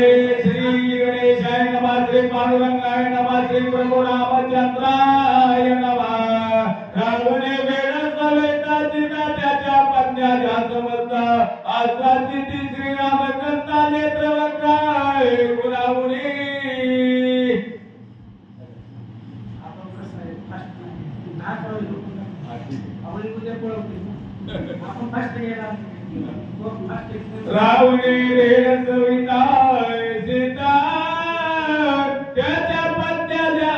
श्री गणेशाय नमः श्री पांडुरंगाय नमः श्री प्रभु रामचंद्राय नमः। रावणे वेळ सवेता सीता त्याच्या पत्न्याच्या समस्त आश्वासिती श्रीरामचंद्रा नेत्रवक्राय गुणावणी। रावणे वेळ सविता सीता त्याच्या पत्न्याच्या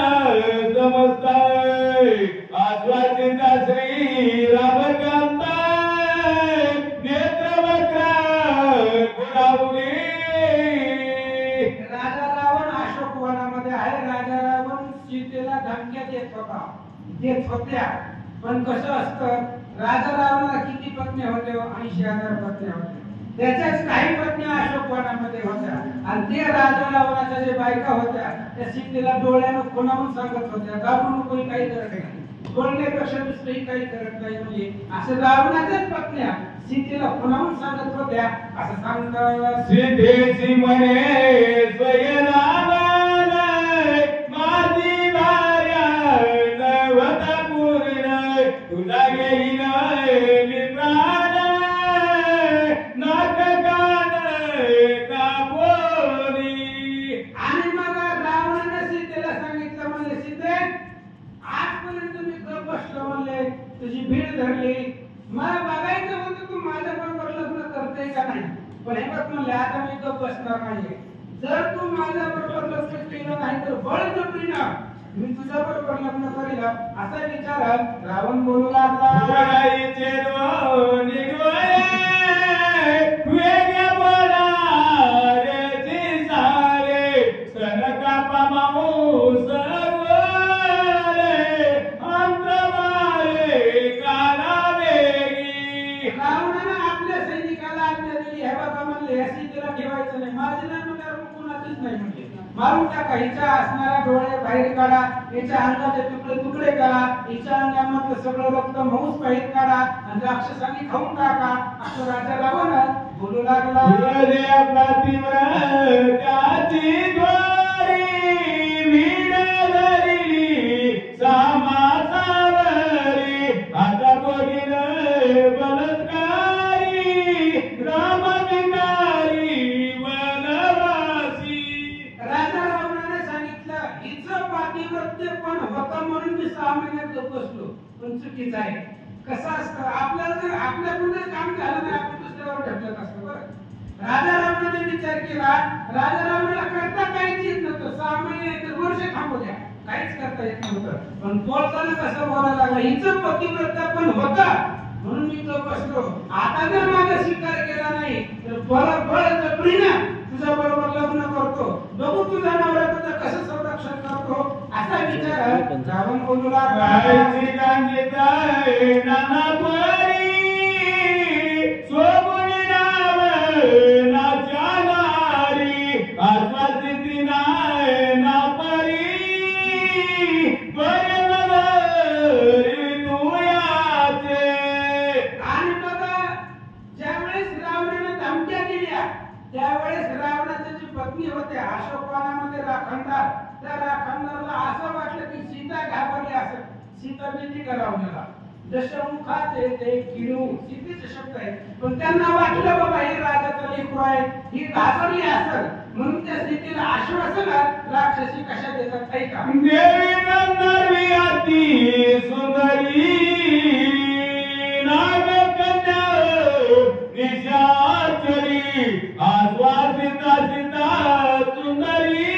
समस्त आश्वासिता श्री रामचंद्र नेत्रवक्राय गुणावणी। राजा रावण अशोक वनामध्ये आहे। राजा रावण सीतेला धमक्या देत होत्या पण कसं असतं, राजा रावणाला किती पत्नी होते? 80,000 पत्नी होत्या। त्याच्याच काही पत्नी अशोक वनामध्ये होत्या आणि ते राजा रावणाच्या जे बायका होत्या त्या सीतेला डोळ्यानं खुणावून सांगत होत्या, घाबरू नको, काही करत नाही, बोलण्यापेक्षा दुसरंही काही करत नाही। म्हणजे असं रावणाच्याच पत्न्या सीतेला खुणावून सांगत होत्या। असं सांगतात सीतेची म्हणे स्वयंरामाला माझी भार्या नवता पूर्ण तुला घेईन मी प्राण नाक कान कापोरी। आणि मग रावणाने सीतेला सांगितलं, म्हणजे सीते आजपर्यंत मी गप्प बसलो, म्हणले तुझी भीड धरली, मला बघायचं होतं तू माझ्या बरोबर लग्न करते का नाही, पण हे बघ म्हणले आता मी गप्प बसणार नाहीये। जर तू माझ्या बरोबर लग्न केलं नाही तर बळजबरीने मी तुझ्या बरोबर लग्न करेल असा विचार रावण बोलू लागला। बोलायचे दोन्ही डोळे वेगळ्या बोलायचे सारे सनकापा माऊस गोरे अंतराळे कालावेगी। रावणाने आपल्या सैनिकाला आज्ञा दिली, हे बघा म्हणले सीतेला ठेवायचं नाही, माझे नाही म्हणजे कुणाचीच नाही, म्हणजे मारून टाका, हिच्या असणाऱ्या डोळे बाहेर काढा, हिच्या अंगाचे तुकडे तुकडे करा, हिच्या अंगामधलं सगळं रक्त मांस बाहेर काढा आणि राक्षसांनी खाऊन टाका, असं राजा रावण बोलू लागला। हृदय प्रतिव्र त्याची द्वारी वीण धरली सामा सावरी आता बोलीन बलत्कारी राम विकारी वनवासी। राजा रावणाने सांगितलं हिचं पातिव्रत्य पण होतं म्हणून मी 6 महिन्यात गप्प बसलो, पण चुकीचं आहे। कसं असतं, आपल्याला जर आपल्याकडून काम झालं नाही आपण दुसऱ्यावर ढकलत असतो। बरं, राजा रावणाने विचार केला, राजा रावणाला करता काहीच येत नव्हतं, 6 महिने तर वर्ष थांबू द्या, काहीच करता येत नव्हतं, पण बोलताना कसं बोलायला लागला, हिचं पतिव्रत्य पण होतं म्हणून मी गप्प बसलो, आता जर माझा स्वीकार केला नाही तर बळजबरीने तुझ्या बरोबर लग्न करतो, बघू तुझा नवरा तुझं कसं संरक्षण करतो, असा विचार रावण बोलू लागला। नाना परी सोबुनी नाव नाच्या नारी आश्वासिती नाय ना परी बरनवरी तू याचे। आणि बघा ज्यावेळेस रावणाने धमक्या दिल्या त्यावेळेस रावणाची जी पत्नी होते अशोकवनामध्ये राखणदार, त्या राखणदाराला असं वाटलं की सीता घाबरली असेल, सीता भीती करावण्याला दशमुखाचे ते किडू सीतेचे शब्द आहेत, पण त्यांना वाटलं बाबा हे राजाचं लेकरू आहे, ही घाबरली असेल म्हणून त्या सीतेला आश्वासन राक्षसी कशा देतात ऐका। देवी गंधर्वी अति सुंदरी नागकन्या निशाचरी आश्वासिता सीता सुंदरी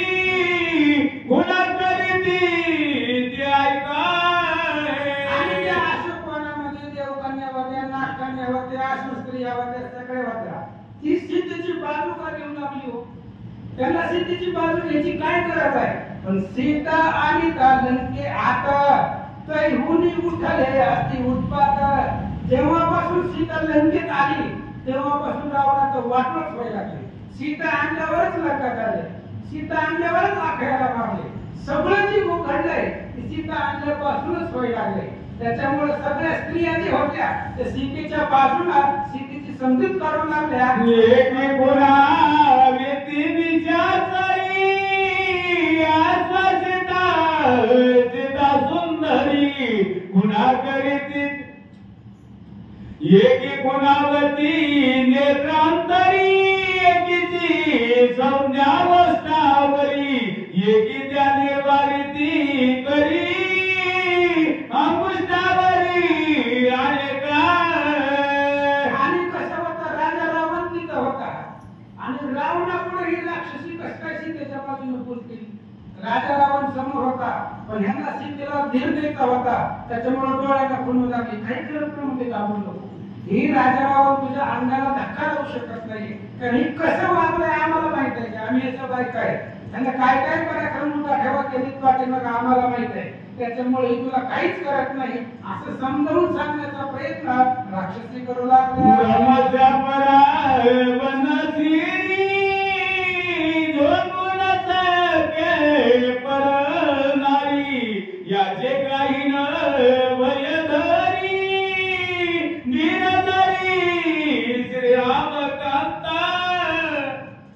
गुणकरिती ते ऐकाय। आणि त्या अशोकवनामध्ये देवकन्या होत्या, नागकन्या होत्या, अश्वस्त्रिया होत्या, सगळ्या होत्या। ती सीतेची बाजू का घेऊन लागली हो? त्यांना सीतेची बाजू घ्यायची काय गरज आहे? पण सीता आणि लंके आता तैहुनी उठले अति उत्पात। जेव्हापासून सीता लंकेत आली तेव्हापासून रावणाचं वाटच व्हायला लागले, सीता आणल्यावरच लंकात आले, सीता आणल्यावरच आखायला मारले, सगळं जे घडलंय ते सीता आणल्यापासूनच व्हायला लागले। त्याच्यामुळे सगळ्या स्त्रिया जे होत्या त्या सीतेच्या बाजूला सीतेची समजूत काढून लागल्या। एक गुणा व्यक्ती त्या करीती एकी गुणावती नेत्रांतरी एकीची संज्ञावस्थावरी एकी त्या निर्वारिती करी अंकुष्टावरी आणि कसं होता राजा रावण तिथं होता आणि रावणापुढे ही राक्षसी कस काय सीतेच्या बाजूने बोलतील. राजा रावण समोर होता पण ह्यांना सीतेला धीर द्यायचा होता त्याच्यामुळे डोळ्याला खुणू लागली काही करत नव्हते घाबरून लोक. ही राजा रावण तुझ्या अंगाला धक्का लावू शकत नाही कारण ही कसं वागलंय आम्हाला माहित आहे की आम्ही याचा बायका आहे त्यांना काय काय पराक्रम दाखवा केली पाठीमाग आम्हाला माहित आहे त्याच्यामुळे ही तुला काहीच करत नाही असं समजावून सांगण्याचा प्रयत्न राक्षसी करू लागल्या. याचे काही न भयधरी निरधरी श्रीरामकांता.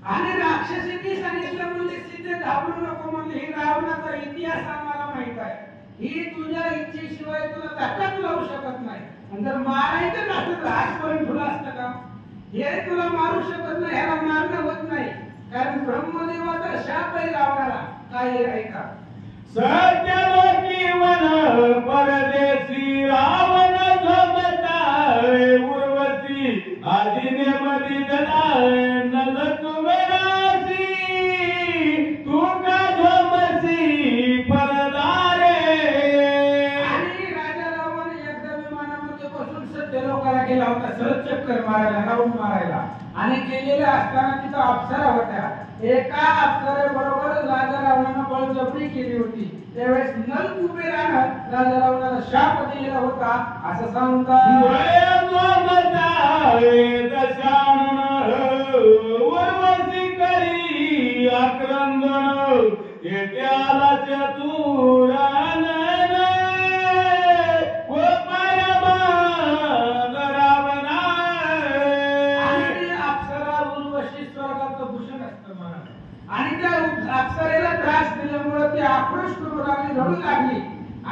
आणि राक्षसींनी सांगितलं म्हणजे सीते घाबरू नको म्हणजे ही रावणाचा इतिहास आम्हाला माहित आहे. ही तुझ्या इच्छेशिवाय तुला धक्काच लावू शकत नाही आणि जर मारायचं नसतं तर आजपर्यंत तुला असतं का. हे तुला मारू शकत नाही ह्याला मारणं होत नाही कारण ब्रह्मदेवाचा शाप आहे रावणाला. काय आहे का सत्यलोकी वन परदेशी रावण झोपताय उर्वशी आदिने मधी नल कुबेरासी तू का झोपसी परदारे. आणि राजा रावण एकदा विमानामध्ये बसून सत्यलोकाला गेला होता सहज चक्कर मारायला राऊंड मारायला आणि गेलेल्या असताना तिथं अप्सरा होत्या. एका अप्सरेबरोबर राजा रावणानं बळजबरी केली होती त्यावेळेस नल कुबेरानं राजा रावणाला शाप दिलेला होता असं सांगतात. उर्वशी करी आक्रंदन येत्याला चतुरान आणि त्या अप्सरेला त्रास दिल्यामुळे ती आक्रोश करू लागली रडू लागली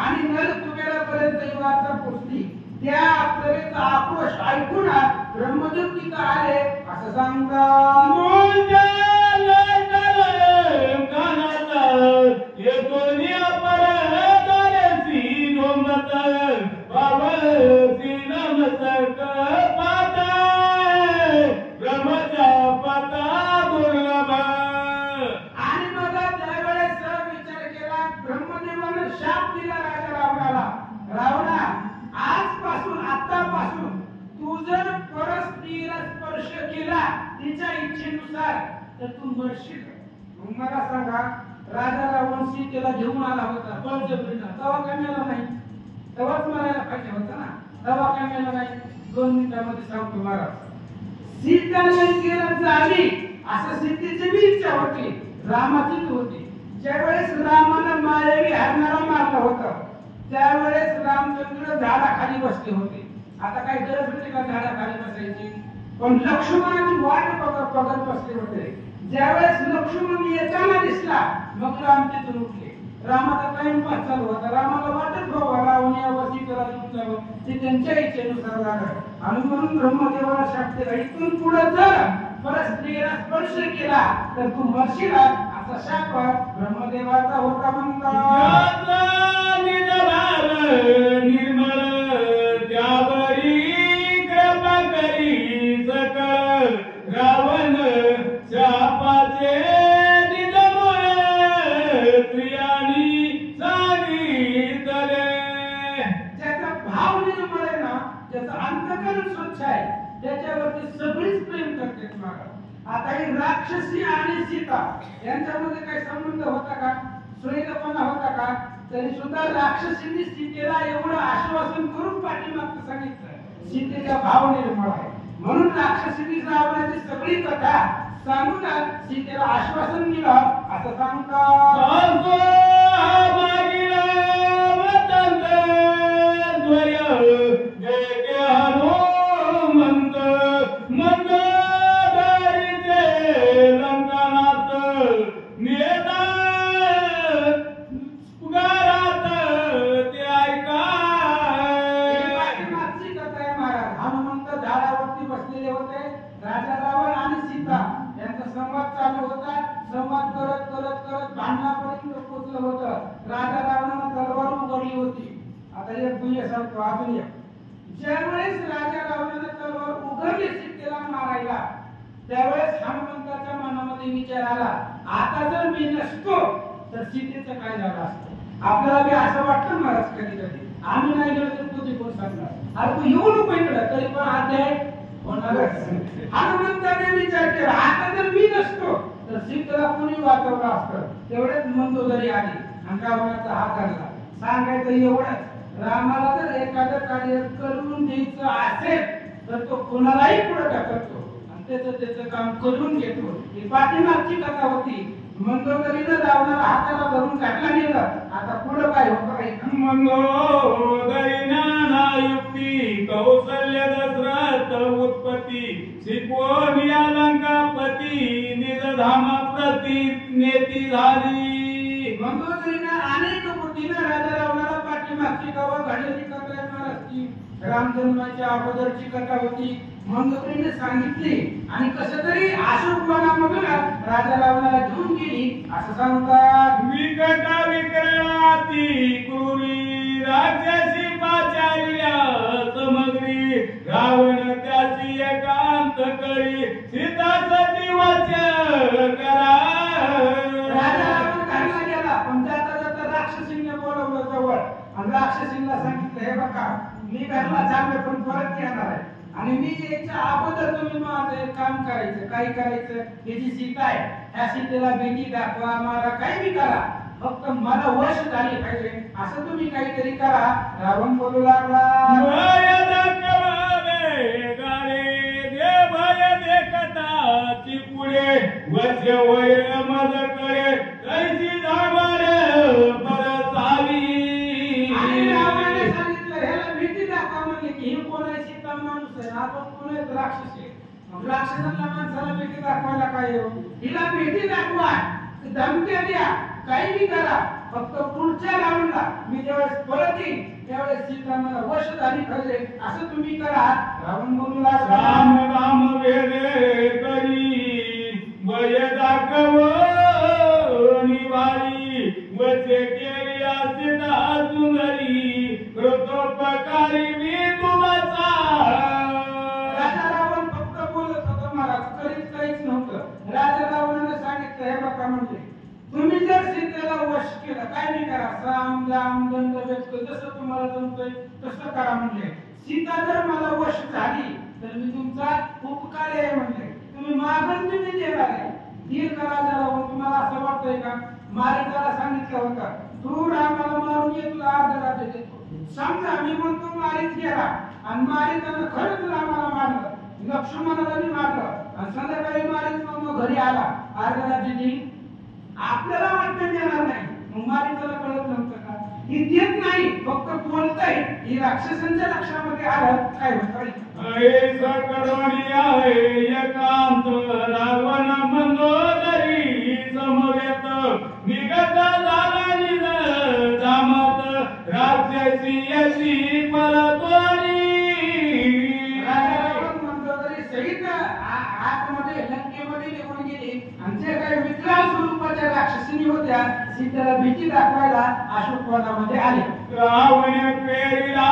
आणि नल कुबेरापर्यंत ही वार्ता पोहोचली. त्या अप्सरेचा आक्रोश ऐकून ब्रह्मदेव तिथं आले असं सांगतात. शाप दिला राजा रावणाला. रावणा आजपासून आतापासून तू जर परस्त्रीला स्पर्श केला तिच्या इच्छेनुसार तर तू मरशील. मग मला सांगा राजा रावण सीतेला घेऊन आला होता बळजबरीनं तेव्हा काय मेला नाही तेव्हाच मारायला पाहिजे होता ना तेव्हा काय मेला नाही. 2 मिनिटांमध्ये सांगतो महाराज. सीता लंकेला जावी असं सीतेची बी इच्छा होती रामाचीच होती. ज्यावेळेस रामानं मायावी हरणाला मारलं होतं त्यावेळेस रामचंद्र झाडाखाली बसले होते. आता काही गरज होती का झाडाखाली बसायची पण लक्ष्मणाची वाट बघत बसले होते. ज्यावेळेस लक्ष्मण येताना दिसला मग राम तिथून उठले. रामाचा टाइमपास चालू होता. रामाला वाटत व्हावं रावण यावं सीतेला घेऊन जावं ते त्यांच्या इच्छेनुसार झालं आणि म्हणून ब्रह्मदेवाला शाप दिला इथून पुढे जर परस्त्रीला स्पर्श केला तर तू मरशील असा शाप ब्रह्मदेवाचा होता म्हणतात. निर्मळ त्यावरी कृपा करी सकळ रावण शापाचे निजमूळ स्त्रियांनी सांगितले. ज्याचा भाव निर्मळ आहे ना ज्याचं अंतःकरण स्वच्छ आहे त्याच्यावरती सगळीच प्रेम करते महाराज. आता ही राक्षसी आणि सीता यांच्यामध्ये काही संबंध होता का सोयीपणा होता का तरी सुद्धा राक्षसींनी सीतेला एवढं आश्वासन करून पाठीमागचं सांगितलं सीतेचा भाव निर्मळ आहे म्हणून राक्षसींनी रावणाची सगळी कथा सांगून सीतेला आश्वासन दिलं असं सांगतात. संवाद करत करत करत भांडणापर्यंत पोहोचलं होतं. राजा रावणानं तलवार उघडली होती. आता एक दुय्या सांगतो अजून एक. ज्यावेळेस राजा रावणानं तलवार उघडली सीतेला मारायला, त्यावेळेस हनुमंताच्या मनामध्ये विचार आला, आता जर मी नसतो तर सीतेचं काय झालं असतं. आपल्याला बी असं वाटतं महाराज कधी कधी, आम्ही नाही गेलो तर तुझी कोण सांगणार. अरे तू येऊ नको इकडं, तरी पण अध्याय होणारच. हनुमंताने विचार केला, आता जर मी नसतो तर सीतेला कोणी वाचवलं असतं. तेवढेच मंदोदरी आली आणि रावणाचा हात धरला. सांगायचं एवढंच, रामाला जर एखादं कार्य करून द्यायचं असेल तर तो कोणालाही पुढे ढकलतो आणि त्याचं काम करून घेतो. ही पाठीमागची कथा होती. मंदोदरीनं रावणाला हाताला धरून घातला नेलं. आता पुढे काय होतं? मंदोदरीनं युक्ती कौशल्य दशरथ उत्पत्ती शिकवून या लंकापती निज धामा प्रती नेती झाली. मंदोदरीनं अनेक बुद्धीनं राजा रावणाला पाठीमागची कथा घडलेली कथा येणार असती. रामजन्माच्या अगोदरची कथा होती. मंदोदरीने सांगितली आणि कसं तरी अशोकवनामधून राजा रावणाला घेऊन गेली असं सांगतात. विकटा विकराती क्रूरी राक्षसी पाचार्या समग्री रावण त्याची एकांत करी सीता सती वाचन करा. राजा रावण घरला गेला, पण जाता जाता राक्षसीने बोलवलं जवळ आणि राक्षसीला सांगितलं, हे बघा मी घरला चालले पण परत येणार आहे आणि मी याच्या अगोदर तुम्ही माझं एक काम करायचं. काय करायचं? ही जी सीता आहे त्या सीतेला बेटी दाखवा, मला काही बी करा, फक्त मला वश झाली पाहिजे असं तुम्ही काहीतरी करा. रावण बोलू लागला, भय दाखवावे गाळे दे भय देखताची पुढे वश वैर मज करे कैसी जाणार परसावी. आणि रावणाने सांगितलं ह्याला भीती दाखवा. म्हणले की ही कोण आहे? सीता माणूस आहे, आपण कोण आहे? राक्षस आहे. मग राक्षसांना माणसाला भीती दाखवायला काय हो? हिला भीती दाखवा, धमक्या द्या, काही बी करा, फक्त पुढच्या रावणाला मी ज्यावेळेस परत येईन त्यावेळेस सीता मला वश झाली पाहिजे असं तुम्ही करा. रावण बोलू लागला, राम राम वेदे करी भय दाखव निवारी वचे केली सीता सुंदरी कृतोपकारी मी तुमचा. राजा रावण फक्त बोलत होता महाराज, करीत काहीच नव्हतं. राजा रावणाने सांगितलं, हे बघा म्हणजे तुम्ही जर सीतेला वश केलं, काय नाही करा, साम दाम दंड व्यक्त जसं तुम्हाला जमतंय तसं करा. म्हणजे सीता जर मला वश झाली तर मी तुमचा उपकार आहे. म्हणजे तुम्ही मागून तुम्ही देणार आहे. धीर करा जरा. तुम्हाला असं वाटतंय का? मारिकाला सांगितलं होतं, तू रामाला मारून ये, तुला अर्ध राज्य देतो. समजा मी म्हणतो मारीच गेला आणि मारिकानं खरंच रामाला मारलं, लक्ष्मणाला बी मारलं आणि संध्याकाळी मारीच मग घरी आला, अर्ध राज्य देईल. आपल्याला वाटतं देणार नाही. मग मारिकाला कळत नव्हतं का? ही देत नाही, फक्त बोलतंय. ही राक्षसांच्या लक्षामध्ये आलं काय होतं? ऐसा करुणी आहे एकांत रावण मंदोदरी समवेत निगत झाला निज धामात राक्षसी यशी परतोरी. राजा रावण मंदोदरी सहित आतमध्ये लंकेमध्ये निघून गेली आणि जे काही विकराळ स्वरूपाच्या राक्षसीनी होत्या सीतेला भीती दाखवायला अशोकवनामध्ये आले. रावण पेरिला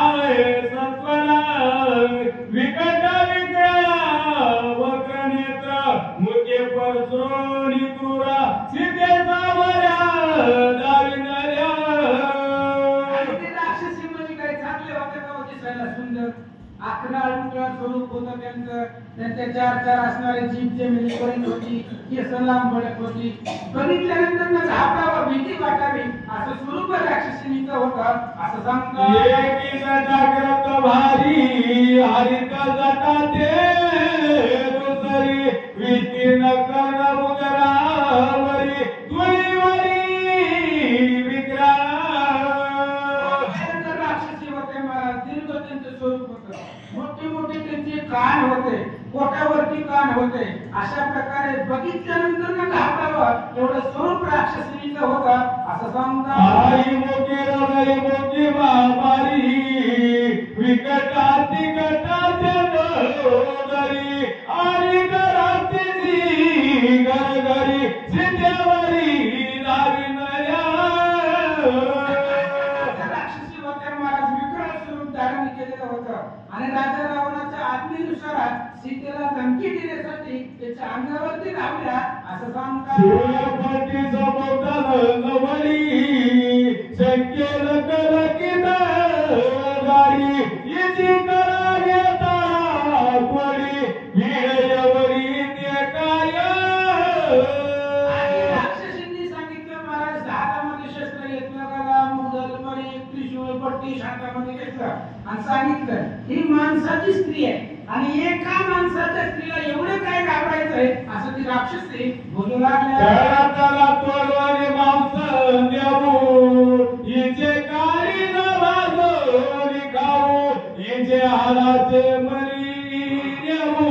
सत्वला विकट विकरा वक्र नेत्र मुखे परसोनी क्रूरा सीतेचा वरा दाविनर्या. आणि ते राक्षसी म्हणजे काय चांगले होते का? दिसायला सुंदर, आकराळ स्वरूप होतं त्यांचं. त्यांच्या चार चार असणारे जीभ जमिनी पर्यंत होती, केस लांब भडक होती. बघितल्यानंतर घाबरावं, भीती वाटावी असं स्वरूप राक्षसीनीचं होतं असं सांगतात. एकीच जागृत भारी हरित जटाते दुसरी विस्तीर्ण कर उदरावरी तुळीवरी विक्रा. राक्षसी होते महाराज, दीर्घ त्यांचं स्वरूप होतं, मोठे मोठे त्यांचे कान होते, पोटावरती कान होते. अशा प्रकारे बघितल्यानंतर ना घाबरावं एवढं स्वरूप राक्षसीचं होतं असं सांगतात. आई मोठी हृदय मोठी महामारी विकटाती कटाच्या दोदरी आणि घरातीची घर घरी सीतेवरी लाविनल्या राक्षसी होत्या महाराज विकराळ स्वरूप धारण केलेलं होतं आणि राजा रावणाच्या आज्ञेनुसार सीतेला धमकी देण्यासाठी त्याच्या अंगावरती लावल्या असं सांगतात. सूर्यपती समुद्र नवली शक्येल कलकित गाडी याची करा घेता कोडी भिडयवरी ते कार्य. आणि राक्षसींनी सांगितलं महाराज हातामध्ये शस्त्र घेतलं गदा मुदल मणी त्रिशूळ पट्टी हातामध्ये घेतलं आणि सांगितलं ही माणसाची स्त्री आहे आणि एका माणसाच्या स्त्रीला एवढं काय घाबरायचंय असं ती राक्षसी बोलू लागल्या. त्याला तोडवाने मांस देऊ हिचे काळी न भाजून खाऊ हिचे हाडाचे मरी देऊ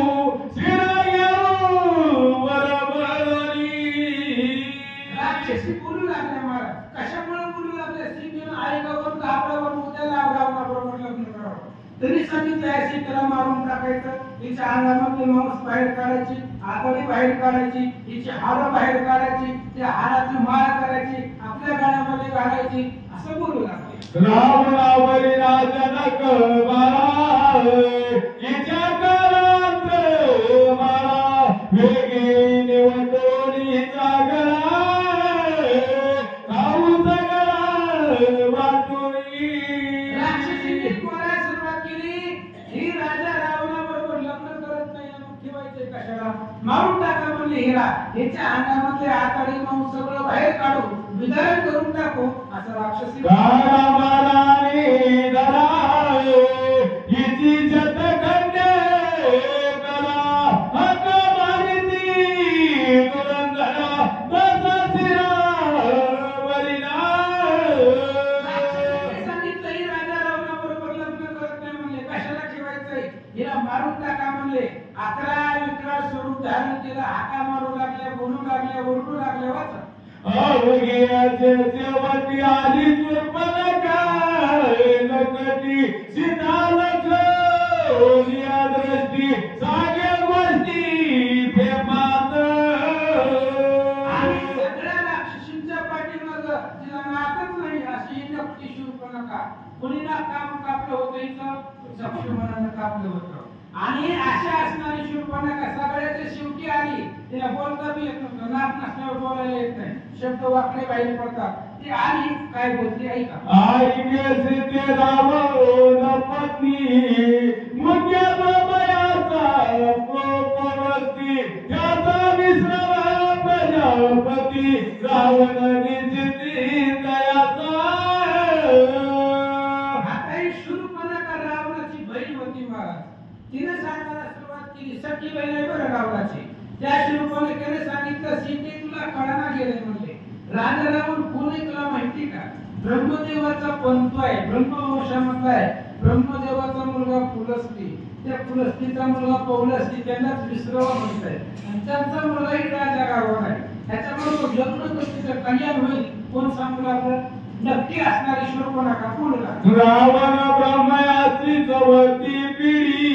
शिरा घेऊ बरोबरी. राक्षसी बोलू लागल्या महाराज. कशामुळे बोलू लागल्या? सीतेनं ऐकावं घाबरावं उद्याला रावणाबरोबर लग्न करावं. तरी सांगितलं सीतेला मारून टाकायचं, हिच्या अंगामधले मांस बाहेर काढायची, आतडी बाहेर काढायची, हिची हाडं बाहेर काढायची, त्या हाडाची माळ करायची, आपल्या गळ्यामध्ये घालायची असं बोलू लागले. रावणावरी राजनक बारा हिच्या काळात मारा वेगी निवडोनी जागरा खाऊ सगळा वाटुनी. राक्षसींनी बोलायला सुरुवात केली, ही राजा रावणाबरोबर लग्न करत नाही ना, मग ठेवायचे कशाला? मारून टाका म्हणले हिला. हिच्या अंगामधले आतडी मांस सगळं बाहेर काढू, विदारण करून टाकू असं राक्षसी. गाडा मारानी धरा हिची जतखंडे करा हक मारिती दुरंधरा बसा शिरावरीला. राक्षसींनी सांगितलं ही राजा रावणाबरोबर लग्न करत नाही म्हणले, कशाला ठेवायचंय? हिला मारून टाका म्हणले. 11 विकराळ स्वरूप धारण केलं, हाका मारू लागल्या, बोलू लागल्या, ओरडू लागल्या. वाचा अवघ्याचे शेवटी आली चुरपणका नकटी सीता लक्ष्मण या दृष्टी सागे गोष्टी प्रेमात. आणि सगळ्या राक्षसींच्या पाठीमागं तिला नाकच नाही अशी नकटी शूर्पणखा. कोणी ना काम कापलं होतं इथं, लक्ष्मणानं कापलं होतं. आणि अशा असणारी शूर्पणखा सगळ्याच्या शेवटी आली. तिला बोलता बी येत नव्हतं, नाक नसल्यावर बोलायला येत नाही, शब्द वाकडे बाहेर पडतात. ती आली, काय बोलते ऐका. आई सीते रावण पत्नी मुख्य बयाचा पोपवस्ती त्याचा विश्राम प्रजापती रावण निजिती दयाचा. आता ही शूर्पणखा रावणाची बहीण होती महाराज. तिने सांगायला सुरुवात केली, सखी बहीण आहे बरं रावणाची. त्या शूर्पणखेने सांगितलं सीते तुला कळना गेले म्हणले. राजा रावण कोण आहे तुला माहिती का? ब्रह्मदेवाचा पंत आहे, ब्रह्मवंशामधला आहे. ब्रह्मदेवाचा मुलगा पुलस्ती, त्या पुलस्तीचा मुलगा पौलस्ती, त्यांनाच विश्रवा म्हणतात. आणि त्यांचा मुलगाही राजा रावण आहे. त्याच्याबरोबर लग्न कसं कल्याण होईल कोण सांगू लागलं? नक्की असणारी शूर्पणखा बोलू रावण ब्रह्मयाची चवती पिढी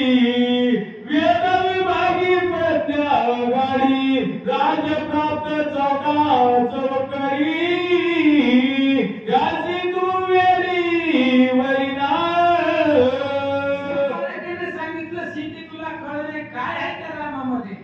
वेद विभागी प्रज्ञा गाडी राजप्राप्त चौका चौकडी याची तू वेळी वैना. सांगितलं सीते तुला कळले काय आहे त्या रामामध्ये?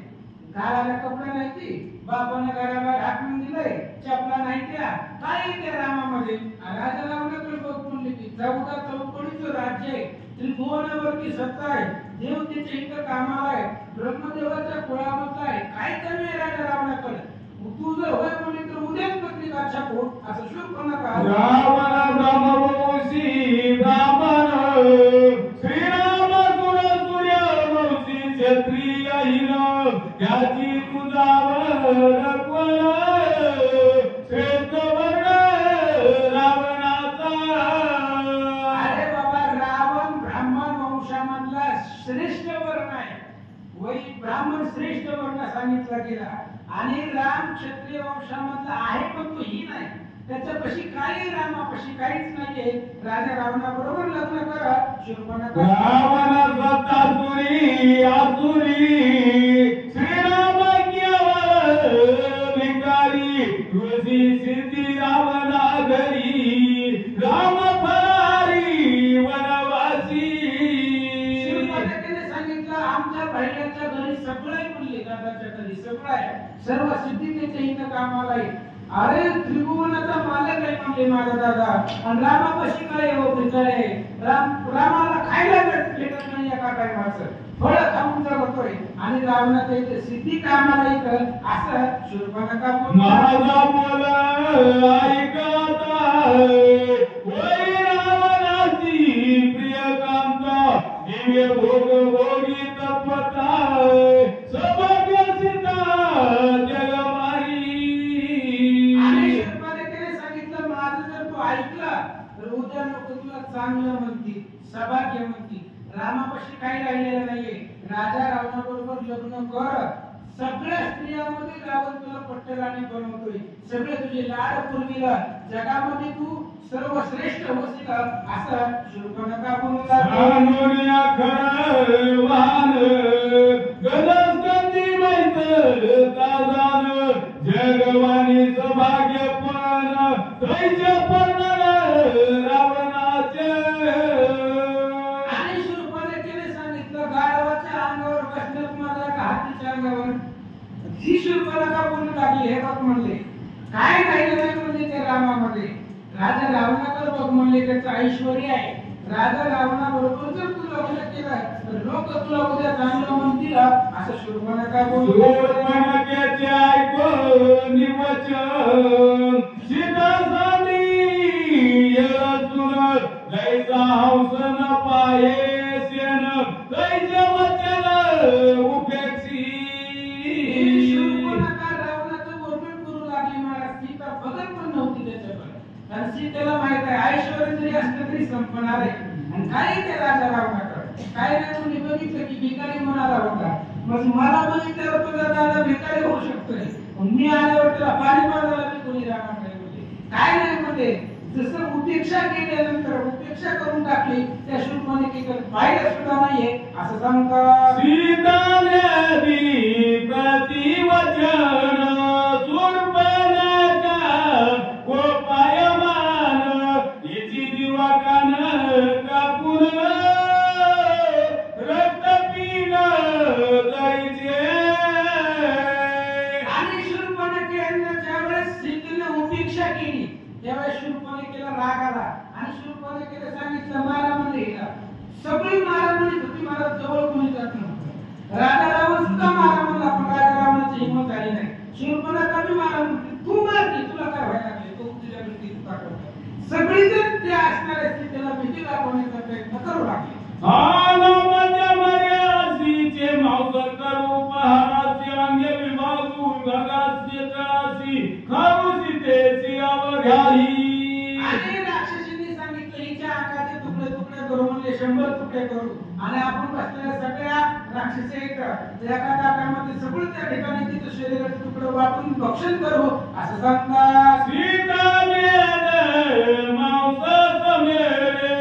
घालायला कपडे नाही ती, बापाने घराबाहेर हाकून दिलंय, चपला नाही त्या, काय त्या रामामध्ये? राजा रावणाकडे बघ म्हणले की 14 चौकडीचं राज्य आहे, त्रिभुवनावरती सत्ता आहे, देव त्याच्या इथं कामाला आहे, ब्रह्मदेवाच्या कुळामधला आहे, काय कमी आहे राजा रावणाकडे? तू जर होय म्हणली तर उद्याच पत्रिका छापू असं शूर्पणखा. रावण ब्रह्मवंशी ब्राह्मण श्रीराम सूर्यवंशी क्षत्रिय हिर याची तुझावर श्रेष्ठ वर्ण रावणाचा. अरे बाबा, रावण ब्राह्मण वंशामधला श्रेष्ठ वर्ण आहे. वही ब्राह्मण श्रेष्ठ वर्ण सांगितला गेला आणि राम क्षत्रिय वंशामधला आहे, पण तो ही नाही. त्याच्यापाशी काही रामापाशी काहीच नाहीये. राजा रावणाबरोबर लग्न करा. शूर्पणखा रावण सत्तासुरी आसुरी श्रीराम भिकारी ऋषी सिद्धी रावणा घरी राम फरारी वनवासी. शूर्पणखेने सांगितलं आमच्या बहिणीच्या घरी सगळं आहे म्हणले, दादाच्या घरी सगळं आहे, सर्व सिद्धी त्याच्या इथं कामाला आहे. अरे त्रिभुवनाचा मालक आहे म्हणले माझा दादा, आणि रामापाशी काय हो भिकारे, रामाला खायला भेटत नाही एका टायमाचं, फळ खाऊन जगतोय आणि रावणाच्या इथे सिद्धी कामाला येतं असं शूर्पणखा माझा बोला ऐकता वै रावणाची प्रियकांता दिव्य भोग भोगी तपता सौभाग्य सीता जगमारी. आणि शूर्पणखेने सांगितलं माझं जर तू ऐकलं तर उद्या लोक तुला चांगलं म्हणतील, सौभाग्य म्हणतील. रामापाशी काही राहिलेलं नाहीये, राजा रावणाबरोबर लग्न कर, सगळ्या स्त्रियांमध्ये रावण तुला पट्टराणी बनवतोय, सगळे तुझे लाड पुरविला, जगामध्ये तू सर्वश्रेष्ठ होशील असं शूर्पणखा बोलू लागली. वाहन गदस्कंदी मैत ताजान जगवानी सौभाग्य पण दैत्य पर्णन रावणाचे. आणि शूर्पणखेने सांगितलं गाढवाच्या अंगावर बसण्यात मला का हातीच्या अंगावर. जी शूर्पणखा बोलू लागली हे बघ म्हणले काय राहिलं नाही म्हणले त्या रामामध्ये. राजा रावणाकडे बघ म्हणले त्याचं ऐश्वर्य आहे, राजा रावणाबरोबर जर तू लग्न केलं तर लोक तुला उद्या चांगलं म्हणतील असं शूर्पणखा बोलू. शूर्पणखेचे ऐकून निवचन सीता साधी येळसून दैसा हंस न पाये सेन दैचे वचन उपेक्षी. शूर्पणखा रावणाचं वर्णन करू लागली महाराज. सीता बघत पण नव्हती त्याच्याकडे, कारण सीतेला माहित आहे ऐश्वर्य जरी असलं तरी संपणार आहे. आणि काय ते राजा रावणाकडे काय नाही कोणी बघितलं की भिकारी म्हणाला होता, मग मला बघितल्यावर तुझा दादा भिकारी होऊ शकतोय, मी आल्यावर त्याला पाणी पाजायला मी कोणी राहणार नाही म्हणजे काय नाही म्हणजे. जसं उपेक्षा केल्यानंतर उपेक्षा करून टाकली त्या शूर्पणखेकडे पाहिलं सुद्धा नाहीये असं सांगतात. सीताने दी प्रतिवचन शूर्पणखा कोपायमान हिची दिवाकान कापून रक्त पिन जायचे. आणि शूर्पणखेने ज्यावेळेस सीतेने उपेक्षा केली त्यावेळेस शूर्पणखेला राग आला आणि शूर्पणखेला सांगितलं मारा म्हणले हिला. सगळी मारा म्हणत होती, मला जवळ कोणी जात नव्हतं. राजा रावण सुद्धा मारा म्हणला पण राजा रावणाची हिंमत झाली नाही. शूर्पणखा बी मारा म्हणते तू मार की तुला काय व्हायला लागले, तो तुझ्या भीती पाठवतो. सगळीजण त्या असणाऱ्या स्थितीला भीती दाखवण्याचा प्रयत्न करू लागले. आनंदाच्या मर्यासीचे मांस करू पहाराचे अंगे विभागू विभागाचे तळासी खाऊ सीतेची अवघ्याही. आणि राक्षसींनी सांगितलं हिच्या अंगाचे तुकडे तुकडे करू म्हणजे 100 तुकडे करू आणि आपण बसलेल्या सगळ्या राक्षसी आहेत एका ताटामध्ये सगळं त्या ठिकाणी तिचं शरीराचे तुकडे वाटून भक्षण करू असं सांगतात. सीता मेले मांस समेले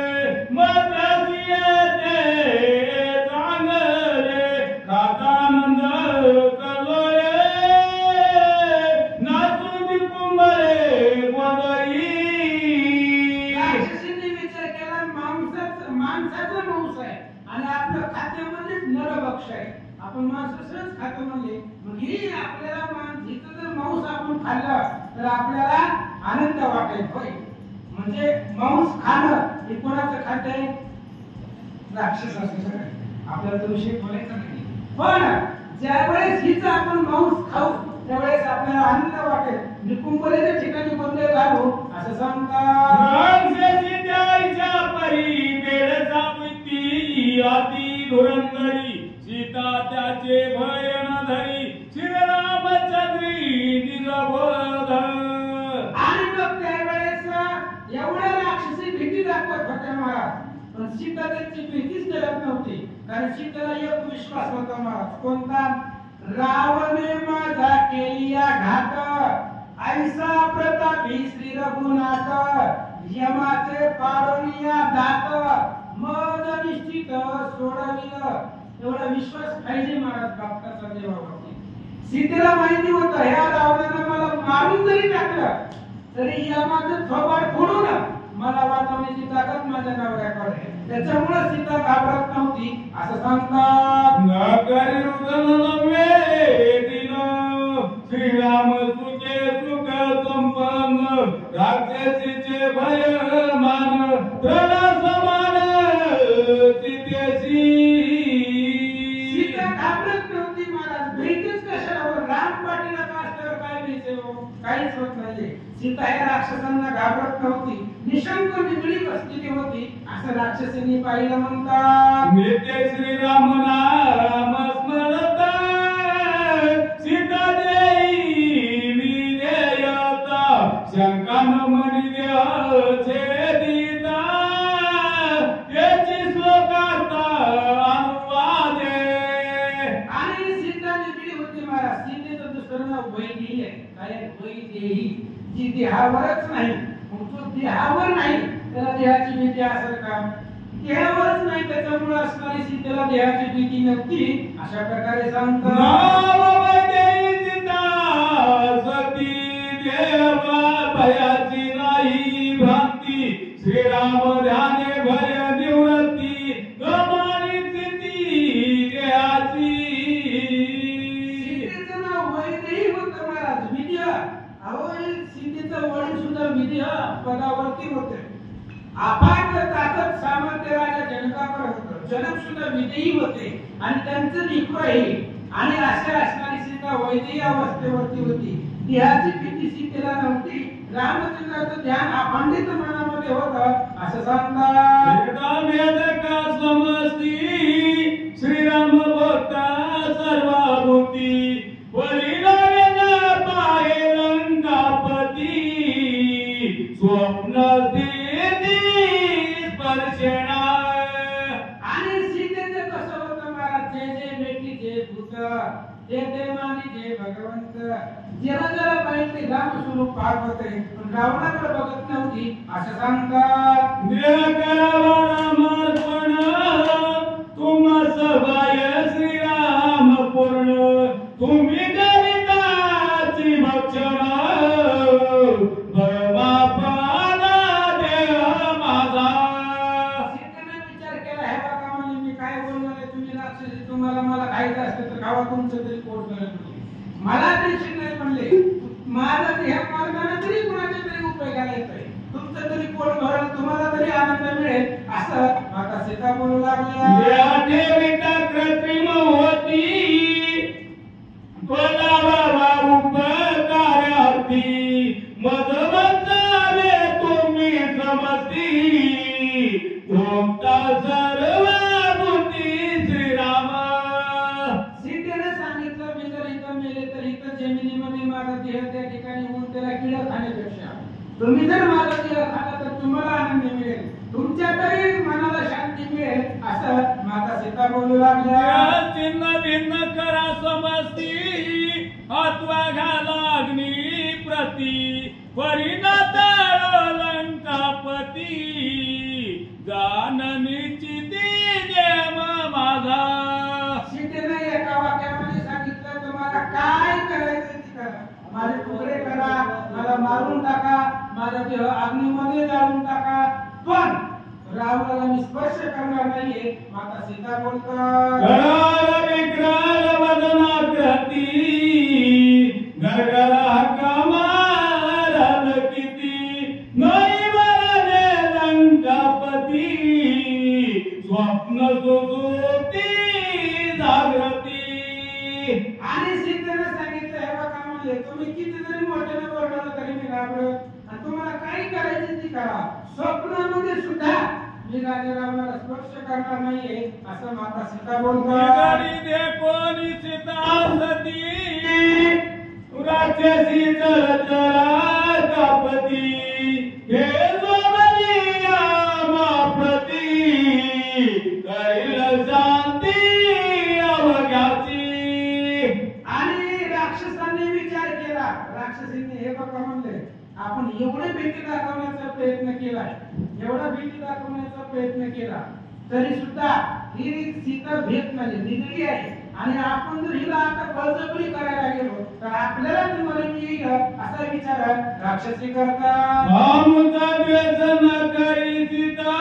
मत्स्ये ते चांगले खातानंद कलोळे नाचून कुंभळे गोदरी. राक्षसींनी विचार केला मांसाचा मांस आहे आणि आपलं खाद्यामध्येच नरभक्ष आहे, आपण मांस सहज खातो म्हणले, मग ही आपल्याला हिचं जर मांस आपण खाल्लं तर आपल्याला आनंद वाटेल होय. म्हणजे मांस खाणं हे कोणाचं खाद्य आहे, राक्षसाचं. आपल्याला तो विषय बोलायचा नाही, पण ज्यावेळेस हिचं आपण मांस खाऊ त्यावेळेस आपल्याला आनंद वाटेल. निकुंभलेच्या ठिकाणी बंद घालू असं सांगतात. सीताईच्या परी बेड सावित्री अति धुरंधरी सीता त्याचे भय न धरी श्रीरामचंद्री निजबोध. आणि मग त्यावेळेस एवढ्या राक्षसी भीती दाखवत होत्या महाराज, पण सीता त्यांची भीतीच करत नव्हती, कारण सीतेला एक विश्वास होता महाराज. कोणता? रावणे माझा केलिया घात ऐसा प्रतापी श्री रघुनाथ यमाचे पारोनिया दात मज निश्चित सोडविलं. एवढा विश्वास पाहिजे महाराज भक्ताचा देवावरती. सीतेला माहिती होतं ह्या रावणानं मला मारून जरी जरी टाकलं तरी यमाचं थोबाड फोडून मला वाचवण्याची ताकद माझ्या नवऱ्याकडे आहे. त्याच्यामुळे सीता घाबरत नव्हती असं सांगतात. नकरी रुदन वेदिन श्रीराम सुखे सुख संपन्न राक्षसीचे भय मान तळा समान सीतेशी. सीता घाबरत नव्हती महाराज. भीतीच कशावर? राम पाटीला असल्यावर काय भीती हो? काहीच होत नाहीये. सीता या राक्षसांना घाबरत नव्हती. निशंक निगडी बसलेली होती असं राक्षसींनी पाहिलं म्हणतात. नित्य श्रीराम नाम स्मरत सीता देई विधेयता शंका न मनी छेदिता याची स्वकारता अनुवादे. आणि सीता निगडी होती महाराज. सीतेचं दुसरं नाव वैदेही आहे. काय? वैदेही. जी देहावरच नाही. तो देहावर नाही त्याला देहाची भीती असेल का? देहावरच नाही त्याच्यामुळे असणारी सीतेला देहाची भीती नव्हती अशा प्रकारे सांगतात. नाव वैदेही सीता सती देवा भयाची नाही भ्रांती श्रीराम ध्याने भय निवृत्ती गमानी स्थिती देहाची. सीतेचं नाव वैदेही होतं महाराज. विद्या अहो सीतेचं वडील सुद्धा विधी पदावरती होते. अफाट ताकद सामर्थ्य राजा जनकाकडे होतं. जनक सुद्धा विधेयी होते आणि त्यांचं लेकरं आहे. आणि अशा असणारी सीता वैदेही अवस्थेवरती होती. देहाची भीती सीतेला नव्हती. रामचंद्राचं ध्यान अखंडित मनामध्ये होतं असं सांगतात. का समस्ती श्रीराम भक्ता सर्वभूती परिणाम पाहे लंकापती स्वप्न स्पर्शना. आणि सीतेचं कसं होतं महाराज? जे जे भेटी जे भूत जे ते मानी जे भगवंत जरा जरा पाहिजे राम स्वरूप पाहत होते पण रावणाकडे बघत नव्हती असं सांगतात. रामार्पण तुम्हा सभाय श्रीराम पूर्ण तुम्ही गरिताची भक्षण भयमापाला देह माझा. सीतेने विचार केला हे बघा म्हणजे मी काय बोलणार आहे. तुम्ही राक्षसी तुम्हाला मला खायचं असतं तर खावा तुमचं तरी पोट भरेल. मला टेन्शन नाही म्हणले. माझा ह्या मार्गाने तरी कुणाच्या तरी उपयोगाला येतोय. तुमचं तरी पोट भरेल तुम्हाला तरी आनंद मिळेल असं आता सीता बोलू लागल्या. कृत्रिम होती बोलावा उपकारार्थी मधवचारे तुम्ही समस्ती तुमचा सर्व बुद्धी श्रीराम. सीतेने सांगितलं मी जर इथं मेले तर इथं जमिनीमध्ये माझा देह त्या ठिकाणी होऊन त्याला किडा खाण्यापेक्षा तुम्ही जर माझा देह खाला तर तुम्हाला आनंद मिळेल. तुमच्या तरी मनाला शांती मिळेल असं माता सीता बोलू लागल्या. चिन्ह भिन्न करा समस्ती अथवा घाला अग्नी प्रती परिणात लंकापती जाननीची देव माझा. सीतेने एका वाक्यामध्ये सांगितलं तुम्हाला काय करायचं ते करा. माझे तुकडे करा, मला मारून टाका, माझा देह अग्नीमध्ये जाळून टाका पण रावणाला मी स्पर्श करणार नाहीये. माता सीता बोलतात. कराल विक्राल वदनाकृती गरगरा कमाल किती नाही मरणे लंकापती स्वप्न सुसुप्ती जागृती. आणि सीतेने सांगितलं हे बघा म्हणजे तुम्ही किती जरी मोठ्याने बोलला तरी मी घाबरत आणि तुम्हाला काही करायचं ती करा. स्वप्नामध्ये सुद्धा मी राजा रावणाला स्पर्श करणार नाहीये असं माता सीता बोलतात. दे कोणी सीता सती राक्षसी चला कापती हे सोबलिया माप्रती कैल शांती अवघ्याची. आणि राक्षसांनी विचार केला. राक्षसींनी हे बघा म्हणले आपण एवढे भीती दाखवण्याचा प्रयत्न केला एवढा भीती दाखवण्याचा प्रयत्न केला तरी सुद्धा ही सीता भेट नाही निघली आहे आणि आपण जर हिला आता बळजबरी करायला गेलो तर आपल्याला मरण येईल असा विचार राक्षसी करतात. आमचा द्वेष न करी सीता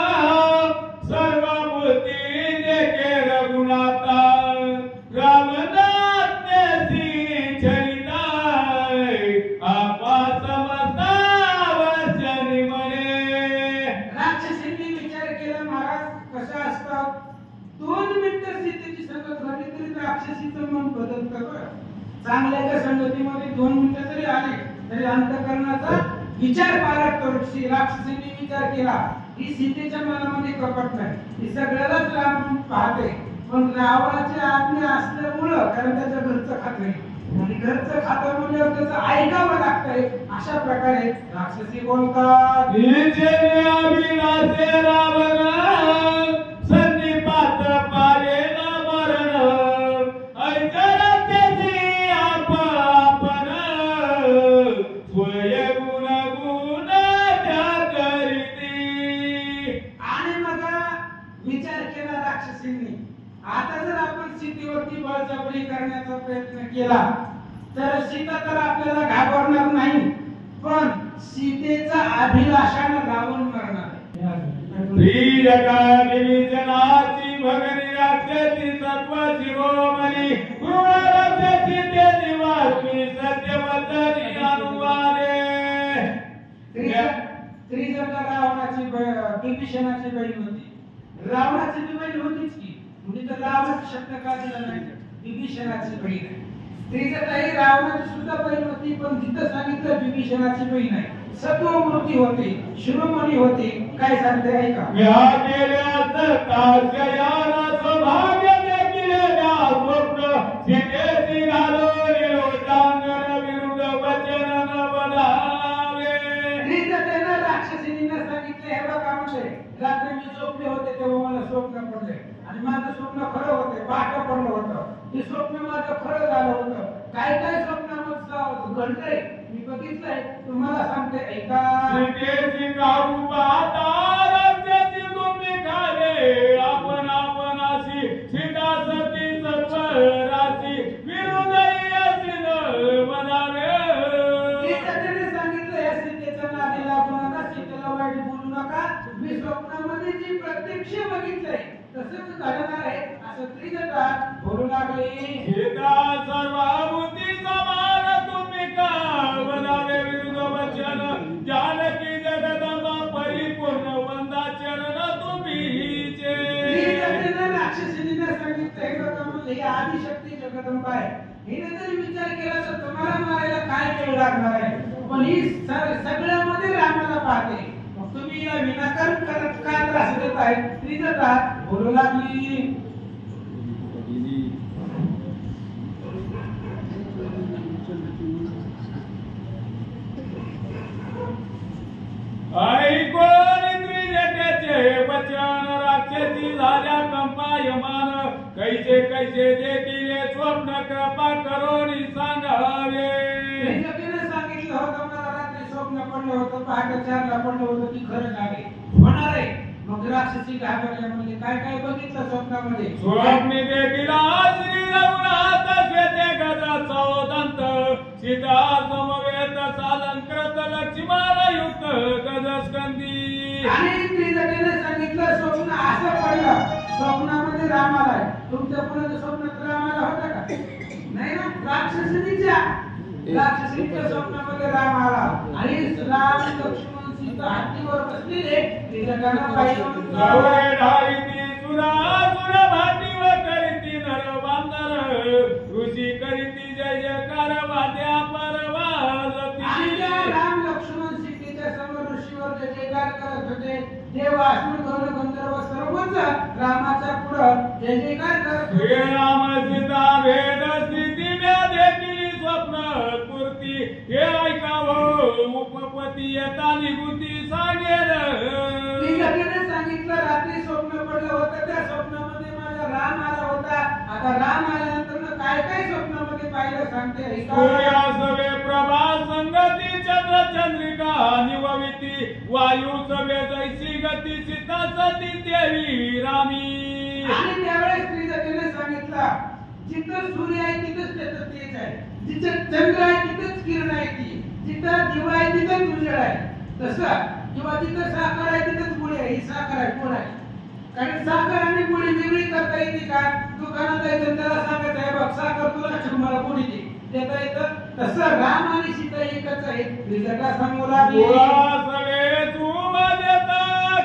सर्वभूती देखे रघुनाथा रामनाथ्यसी चरिता आपा समता वचनी म्हणे. राक्षसींनी विचार केला महाराज कसं असतं 2 मिनिटं सीतेची संगत झाली तरी राक्षसीचं मन बदलतं बरं. चांगल्या संगतीमध्ये 2 मिनिटं जरी आले तरी अंतःकरणाचा विचार पालटतो. राक्षसींनी विचार केला ही सीतेच्या मनामध्ये कपट नाही, ही सगळ्यालाच राम पाहते, पण रावणाची आज्ञा असल्यामुळं कारण त्याच्या घरचं खात नाही आणि घरचं खातं म्हणल्यावर त्याचं ऐकावं लागतंय. अशा प्रकारे राक्षसी बोलतात. संदीपात पाले मरण ऐकण्याची आपण स्वय गुण गुण करीती. आणि मग विचार केला राक्षसींनी आता जर आपण सीतेवरती बळजबरी करण्याचा प्रयत्न केला तर सीता तर आपल्याला घाबरणार नाही, पण सीतेचा अभिलाषानं रावण मरणार आहे. श्री जगन्निजनाची भगनी राक्षसी सत्व शिरोमणी गुरुराक्षसी ते निवासी सत्यवचनी अनुवादे. स्त्री जर का रावणाची विभीषणाची बहीण होती, रावणाची बहीण होतीच की, म्हणजे तर रावणाचा शब्द का दिला नाही विभीषणाची बहीण आहे. स्त्री जर काही रावणाची सुद्धा बहीण होती, पण तिथं सांगितलं विभीषणाची बहीण आहे. सत्वमूर्ती होती, शिरोमणी होती. काय सांगते ऐका. या केल्यास तास्याला सौभाग्य देखिल्या स्वप्न सीतेची घालून लोटांगण विरुद्ध वचन न बोलावे. त्यानं राक्षसींना सांगितले हे बघा म्हणजे रात्री मी झोपले होते तेव्हा मला स्वप्न पडले आणि माझं स्वप्न खरं होते, पहाटे पडलं होतं. ते स्वप्न माझं खरं झालं होतं. काय काय स्वप्नामध्ये घडलंय मी बघितलंय, तुम्हाला सांगते ऐका. सीतेची काऊ पाहता राक्षसी तुम्ही खाले आपण आपणाशी सीता सती सत्वराशी विरुद्ध असीन म्हणावे. त्याने सांगितलं या सीतेच्या नादी लागू नका, सीतेला वाईट बोलू नका. मी स्वप्नामध्ये जी प्रत्यक्ष बघितलंय तसंच घडणार आहे असं त्रिजटा बोलू लागले. सीता सर्वभूती समान तुम्ही का बनावे विरुद्ध वचन जानकी जगदंबा परिपूर्ण वंदा चरण तुम्हीचे. राक्षसीने सांगितलं हे बघा म्हणजे ही आदिशक्ती जगदंबा आहे. हिने जरी विचार केला तर तुम्हाला मारायला काय वेळ लागणार आहे, पण ही सगळ्यामध्ये रामाला पाहते. मग तुम्ही या विनाकारण करत का त्रास देत आहे. त्रिजटा बोलू लागली. ऐकोन त्रिजटाचे वचन राक्षसी झाल्या कंपायमान कैसे कैसे देखील स्वप्न कृपा करोनी सांगावे. त्रिजटाने सांगितलं होतं मला रात्री स्वप्न पडलं होतं, पहाटे 4ला पडलं होतं, ती खरं झाले होणार आहे. मग राक्षसी घाबरल्या म्हणजे काय काय बघितलं स्वप्नामध्ये. स्वप्नी देखील श्री रघुनाथ श्वेते गजा चौदंत सीता समवेत सालंकृत लक्ष्मण युक्त गजस्कंदी. आणि त्रिजटाने सांगितलं स्वप्न असं पडलं, स्वप्नामध्ये राम आलाय. तुमच्या पुढे स्वप्नात राम आला होता का नाही ना. राक्षसीच्या स्वप्नामध्ये राम आला आणि राम लक्ष्मण सीता हत्तीवर बसलेले. त्रिजटानं पाहिलं जवळ ढाळीती सुरा सुर भाटीव करीती नर बांधर ऋषी करीती जय जयकार वाद्या परवाजती. राम लक्ष्मण सीतेच्या समोर ऋषीवर जय जयकार करत होते. देव असुर गण गंधर्व सर्वच रामाच्या पुढं जय जयकार करत होते. हे राम सीता भेद स्थिती देखील स्वप्न पूर्ती हे ऐकावं उपपती येता निगुती सांगेल. त्रिजटाने सांगितलं रात्री स्वप्न पडलं होतं, त्या स्वप्नामध्ये माझा राम आला होता. आता राम आल्यानंतर काय काय स्वप्नामध्ये पाहिलं सांगते ऐका. सूर्यासवे प्रभा संगती चंद्र चंद्रिका निवविती वायू सवे जैसी गती सीता सती देवी रामी. आणि त्यावेळेस त्रिजटाने सांगितलं जिथं सूर्य आहे तिथंच त्याचं तेज आहे, जिथं चंद्र आहे तिथंच किरण आहे, ती जिथं दिवा आहे तिथंच उजेड आहे. तसं किंवा जिथं साखर आहे तिथंच गुळ आहे. ही साखर आहे, गुळ आहे. कारण साखर आणि गुळ वेगळी करता येते का? दुकानात जायचं त्याला सांगायचं आहे बघ साखर तुला मला गुळ दे, देता येतं. तसं राम आणि सीता एकच आहे. त्रिजटा संगोलाबी सवे तुम देता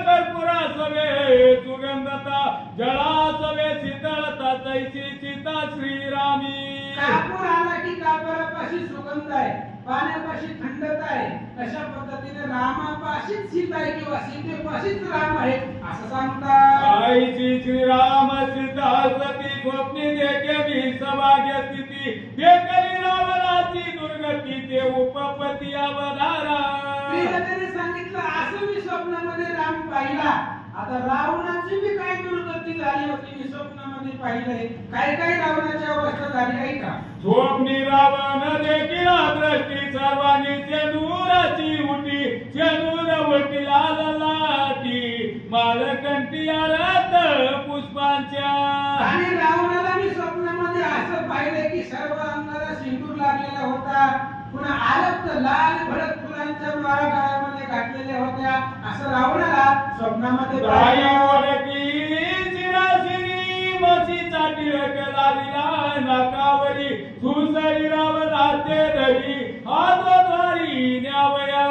कर्पुरा सवे सुगंधता जळा सवे शीतळता तैसी सीता श्रीरामी. कापूर आला की कापरापाशी सुगंध आहे, पाण्यापाशी थंडता आहे. अशा पद्धतीने रामापाशीच सीता आहे किंवा सीतेपाशीच राम आहे असं सांगतात. आईची श्रीराम सीता सती स्वप्नी देखे भी सभाग्य स्थिती देखली रावणाची दुर्गती ते उपपती अवधारा. त्याने सांगितलं असं मी स्वप्नामध्ये राम पाहिला. आता रावणाची बी काय दुर्गती झाली होती मी स्वप्नामध्ये पाहिलंय. काय काय रावणाची अवस्था झाली आहे का? स्वप्नी रावण देखील दृष्टी सर्वांनी चेदूराची उठी चेदूर वटी लालाटी मालकंठी आरत पुष्पांच्या. आणि रावणाला मी स्वप्नामध्ये असं पाहिलंय की सर्व अंगाला सिंदूर लागलेला होता, पुन्हा आलत लाल भडक फुलांच्या माळा गळ्यामध्ये घातलेल्या होत्या असं रावणाला स्वप्नामध्ये नाकावरी सुसरी रावणाचे धरी हातद्वारी न्यावया.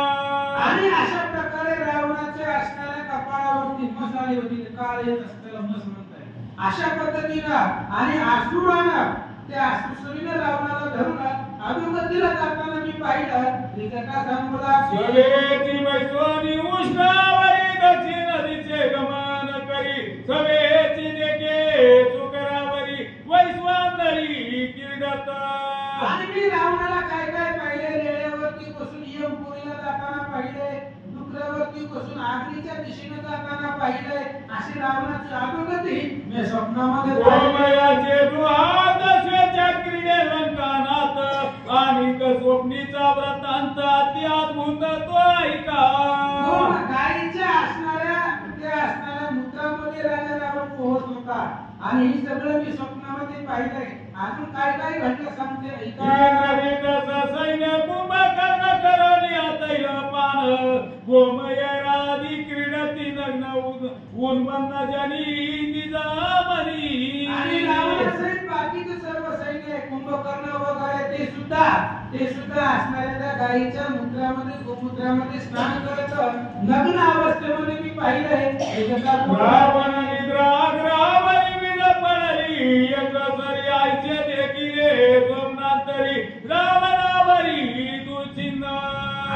आणि अशा प्रकारे रावणाचे असणाऱ्या कपाळावरती मस आली होती. काळ येत असलेला मस म्हणताय अशा पद्धतीनं. आणि असुरानं त्या असुरीने रावणाला धरून अधोगतीला जाताना मी पाहिलं. त्रिजटा संगोलाबी सवेची वैश्वनी उष्णावरी दक्षिण दिशे गमन करी सवेची देखे सुकरावरी वैश्वानरी क्रीडत. आणि मी रावणाला काय काय पाहिले? रेड्यावरती बसून यमपुरीला जाताना पाहिले, डुकरावरती बसून आग्रीच्या दिशेने जाताना पाहिले. अशी रावणाची अधोगती मी स्वप्नामध्ये गोमयाचे दुहात स्वेच्या क्रीडे लंकानात आणि स्वप्नीचा वृत्तांत अति अद्भुत तो ऐका. गायीच्या असणाऱ्या मूत्रामध्ये राजा रावण पोहोच होता. आणि हे सगळं मी स्वप्नामध्ये पाहिलंय. अजून काय काय घडलं सांगते ऐका. सैन्य कुंभकर्ण करणी तैल पान गोमयरादी क्रीडती नग्न उन्मन्न जनी निजामनी. आणि रावणासहित बाकीचे सर्व सैन्य कुंभकर्ण वगैरे ते सुद्धा असणाऱ्या त्या गायीच्या मूत्रामध्ये गोमूत्रामध्ये स्नान करत नग्न अवस्थेमध्ये मी पाहिलंय. रावण निद्राग्रावरी विलपणरी एकसरी आयचे देखिले स्वप्नांतरी रावणावरी दुचिन्ह.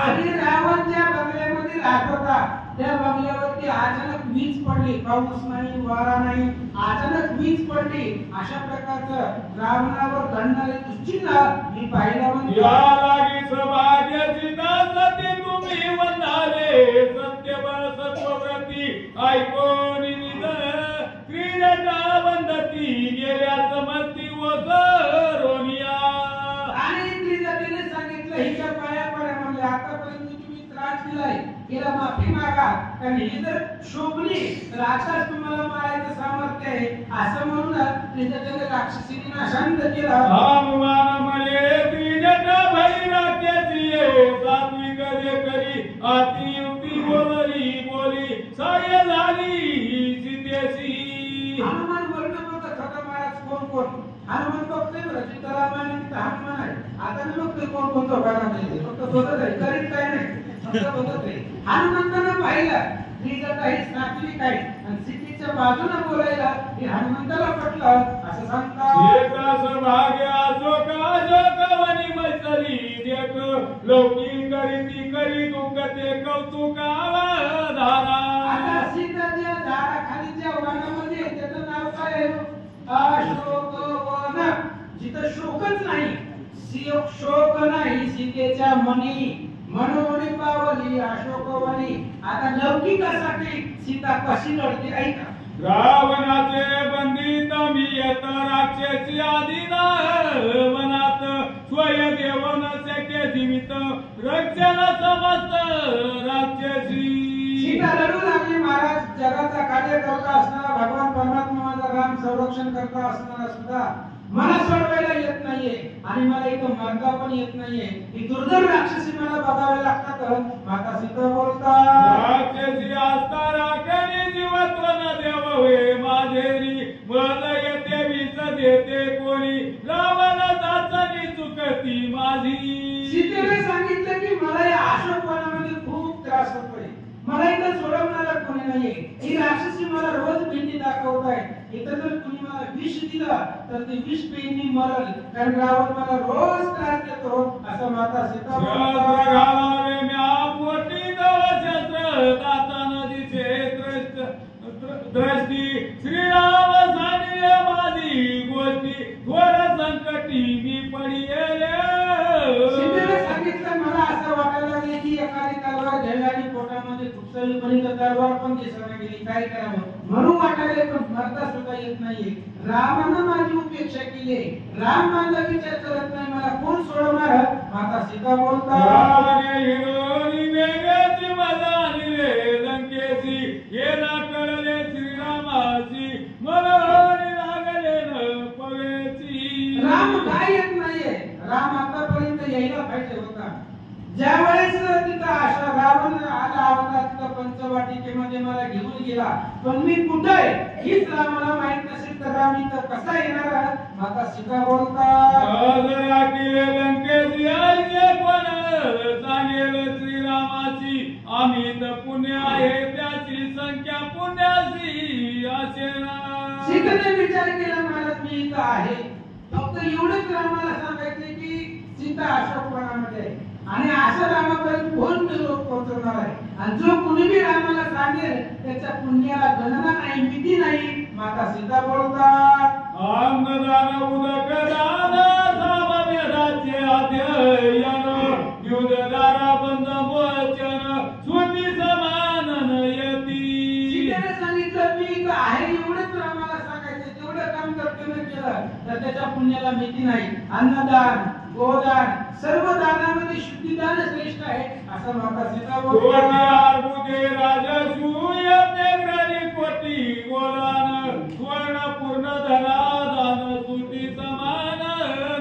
आणि रावण ज्या बंगल्यामध्ये राहत होता त्या बंगल्यावरती अचानक वीज पडली. पाऊस नाही, वारा नाही, अचानक वीज पडली. अशा प्रकारचं रावणावर घडणारे दुश्चिन्ह मी पाहिलं. म्हणजे लागी सभाग्य सीता सती तुम्ही वंदाले सत्यबळ सत्वव्रती ऐकोन निध क्रीडता वंदती गेल्या समस्ती व सरोनिया. आणि त्रिजटीने सांगितलं हिच्या पाया पडा म्हणले आतापर्यंत तुम्ही त्रास दिलाय, हिला माफी मागा. कारण ही जर शोभली तर आताच तुम्हाला मारायचं सामर्थ्य आहे असं म्हणून त्रिजटीने राक्षसींना शांत केलं. हनुमान म्हणे त्रिजट भरी राक्षसी सात्विक करी अति युक्ती बोली सहाय्य झाली सीतेशी. हनुमान वर्ण बघत होता महाराज कोण हनुमान बघतोय बरं सीताराम आणि हनुमान आहे. आता मी बघतोय कोण कोणतं बघा फक्त बघत आहे, करीत काय नाही, फक्त बघत आहे. हनुमंतानं पाहिलं त्रिजटा ही सात्विक आहे आणि सीतेच्या बाजूने बोलायला हे हनुमंताला पटलं असं सांगतात. एकास भाग्य अशोक वनी मैसरी देख लौकिक करी दुःखते कौतुकावा धारा. आता सीताच्या झाडाखाली ज्या वनामध्ये त्याचं नाव काय आहे? अशोकवन. जिथं शोकच नाही, शोक नाही सीतेच्या मनी मनोमणी पावली अशोकवनी. आता लौकिकासाठी सीता कशी लढते ऐका. रावणाचे बंदित मी येत राक्षसी आदिना वनात स्वयंदेव नसके जीवित रक्षण समस्त राक्षसी. सीता लढू लागली महाराज. जगाचा कार्य करता असणारा भगवान परमात्मा माझा राम संरक्षण करता असणारा सुद्धा मला सोडवायला येत नाहीये आणि मला इथं मरता पण येत नाहीये. ही दुर्धर राक्षसी मला बघावे लागतात. माता सीता बोलतात, राक्षसी असताना कधी जीवत्व न देववे माझेरी मज येते विष देते कोणी रावण जाचणी चुकती माझी. सीतेने सांगितलं की मला या आशोपणामध्ये खूप त्रास होतोय. मला इथं सोडवणारा कोणी नाहीये. ही राक्षसी मला रोज भीती दाखवत आहे. इथं जर तुम्ही मला विष दिलं तर ते विष पेन मी मरल, कारण रावण मला रोज त्रास देतो. असं माता सीता घालावे म्या पोटी शस्त्र दाताना दिसे दृष्टी श्रीराम सांगितले माझी गोष्टी थोर संकटी मी पडिले. सीतेने सांगितलं मला असं वाटायला लागले की एखादी तलवार घ्यावी आणि पोटामध्ये खुपसावी, पण इथं तलवार पण दिसना गेली. काय करावं म्हणून वाटायला, पण मरता सुद्धा येत नाहीये. रामानं माझी उपेक्षा केली. राम माझा विचार करत नाही. मला कोण सोडवणार? माता सीता बोलतात, लंकेची हे ना कळले श्रीरामाची मनोहरी लागले न पवेची. राम काय येत नाहीये? राम आतापर्यंत यायला पाहिजे होता. ज्या वेळेस तिथं अशा रावण आला होता तिथं पंचवाटिकेमध्ये मला घेऊन गेला, पण मी कुठे आहे हीच रामाला माहित नसेल तर राम इथं कसा येणार? माता सीता बोलतात, लंकेची आईचे कोण सांगेल श्रीरामाची आम्ही तर पुण्य आहे त्याची संख्या पुण्याची असेल. सीतेने विचार केला महाराज मी इथं आहे, फक्त एवढंच रामाला सांगायचे की सीता अशोकवनामध्ये आहे आणि असं रामापर्यंत कोण निरोप पोहोचवणार आहे. आणि जो कुणी बी रामाला सांगेल त्याच्या पुण्याला गणना नाही, मिती नाही. माता सीता बोलतात, अन्नदान उदकदान सामवेदाचे अध्ययन युद्धदारा बंद मोचन सुनी समान नयती. सीतेने सांगितलं मी इथं आहे एवढंच रामाला सांगायचं. तेवढं काम जर तुम्ही केलं तर त्याच्या पुण्याला मिती नाही. अन्नदान, गोदान, सर्व दानामध्ये शुद्धीदान श्रेष्ठ आहे असं माता सीता बोलतात. कोटी गोदान स्वर्ण पूर्ण धनादान सुटी समान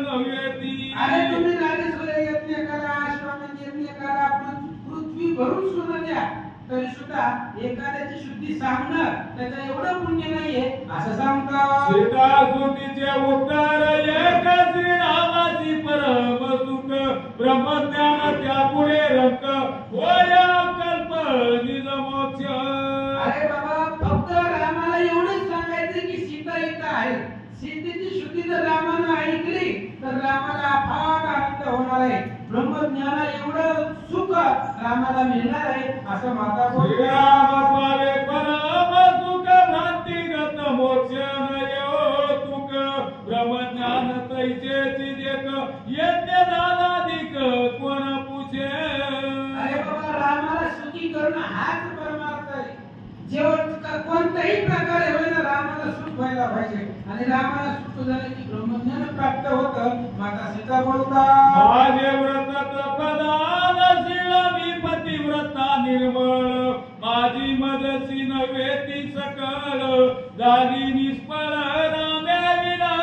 नव्हेती. अरे तुम्ही राजेश्वर यज्ञ करा, अश्वमेध यज्ञ करा, पृथ्वी भरून सोनं द्या, तरी सुद्धा एखाद्याची शुद्धी सांगणं त्याचं एवढं पुण्य नाहीये असं सांगतात. सीता सुटीचे उत्तर एक श्रीरामाची परम सुख ब्रह्मज्ञान त्या पुढे रंक होय कल्प निज मोक्ष. अरे बाबा फक्त रामाला एवढंच सांगायचं की सीता इथं आहे. सीतेची शुद्धी जर रामानं ऐकली तर रामाला अफाट आनंद होणार आहे. ब्रह्मज्ञाना एवढं सुख रामाला मिळणार आहे असं माता बोलते. परम सुख भ्रांतिगत मोक्ष नयो तुक ब्रह्मज्ञान तैसेची देख यज्ञ दानाधिक कोण पूछे. अरे बाबा रामाला सुखी करणं हाच परमार्थ आहे. जेवण कोणत्याही प्रकारे होईना रामाला सुख व्हायला पाहिजे आणि रामाला सुख झालं की ब्रह्मज्ञान प्राप्त होतं. माता सीता बोलतात, माझे व्रत तपदान शील मी पतिव्रता निर्मळ माझी मदसी नव्हे ती सकल झाली निष्फळ रामे विना.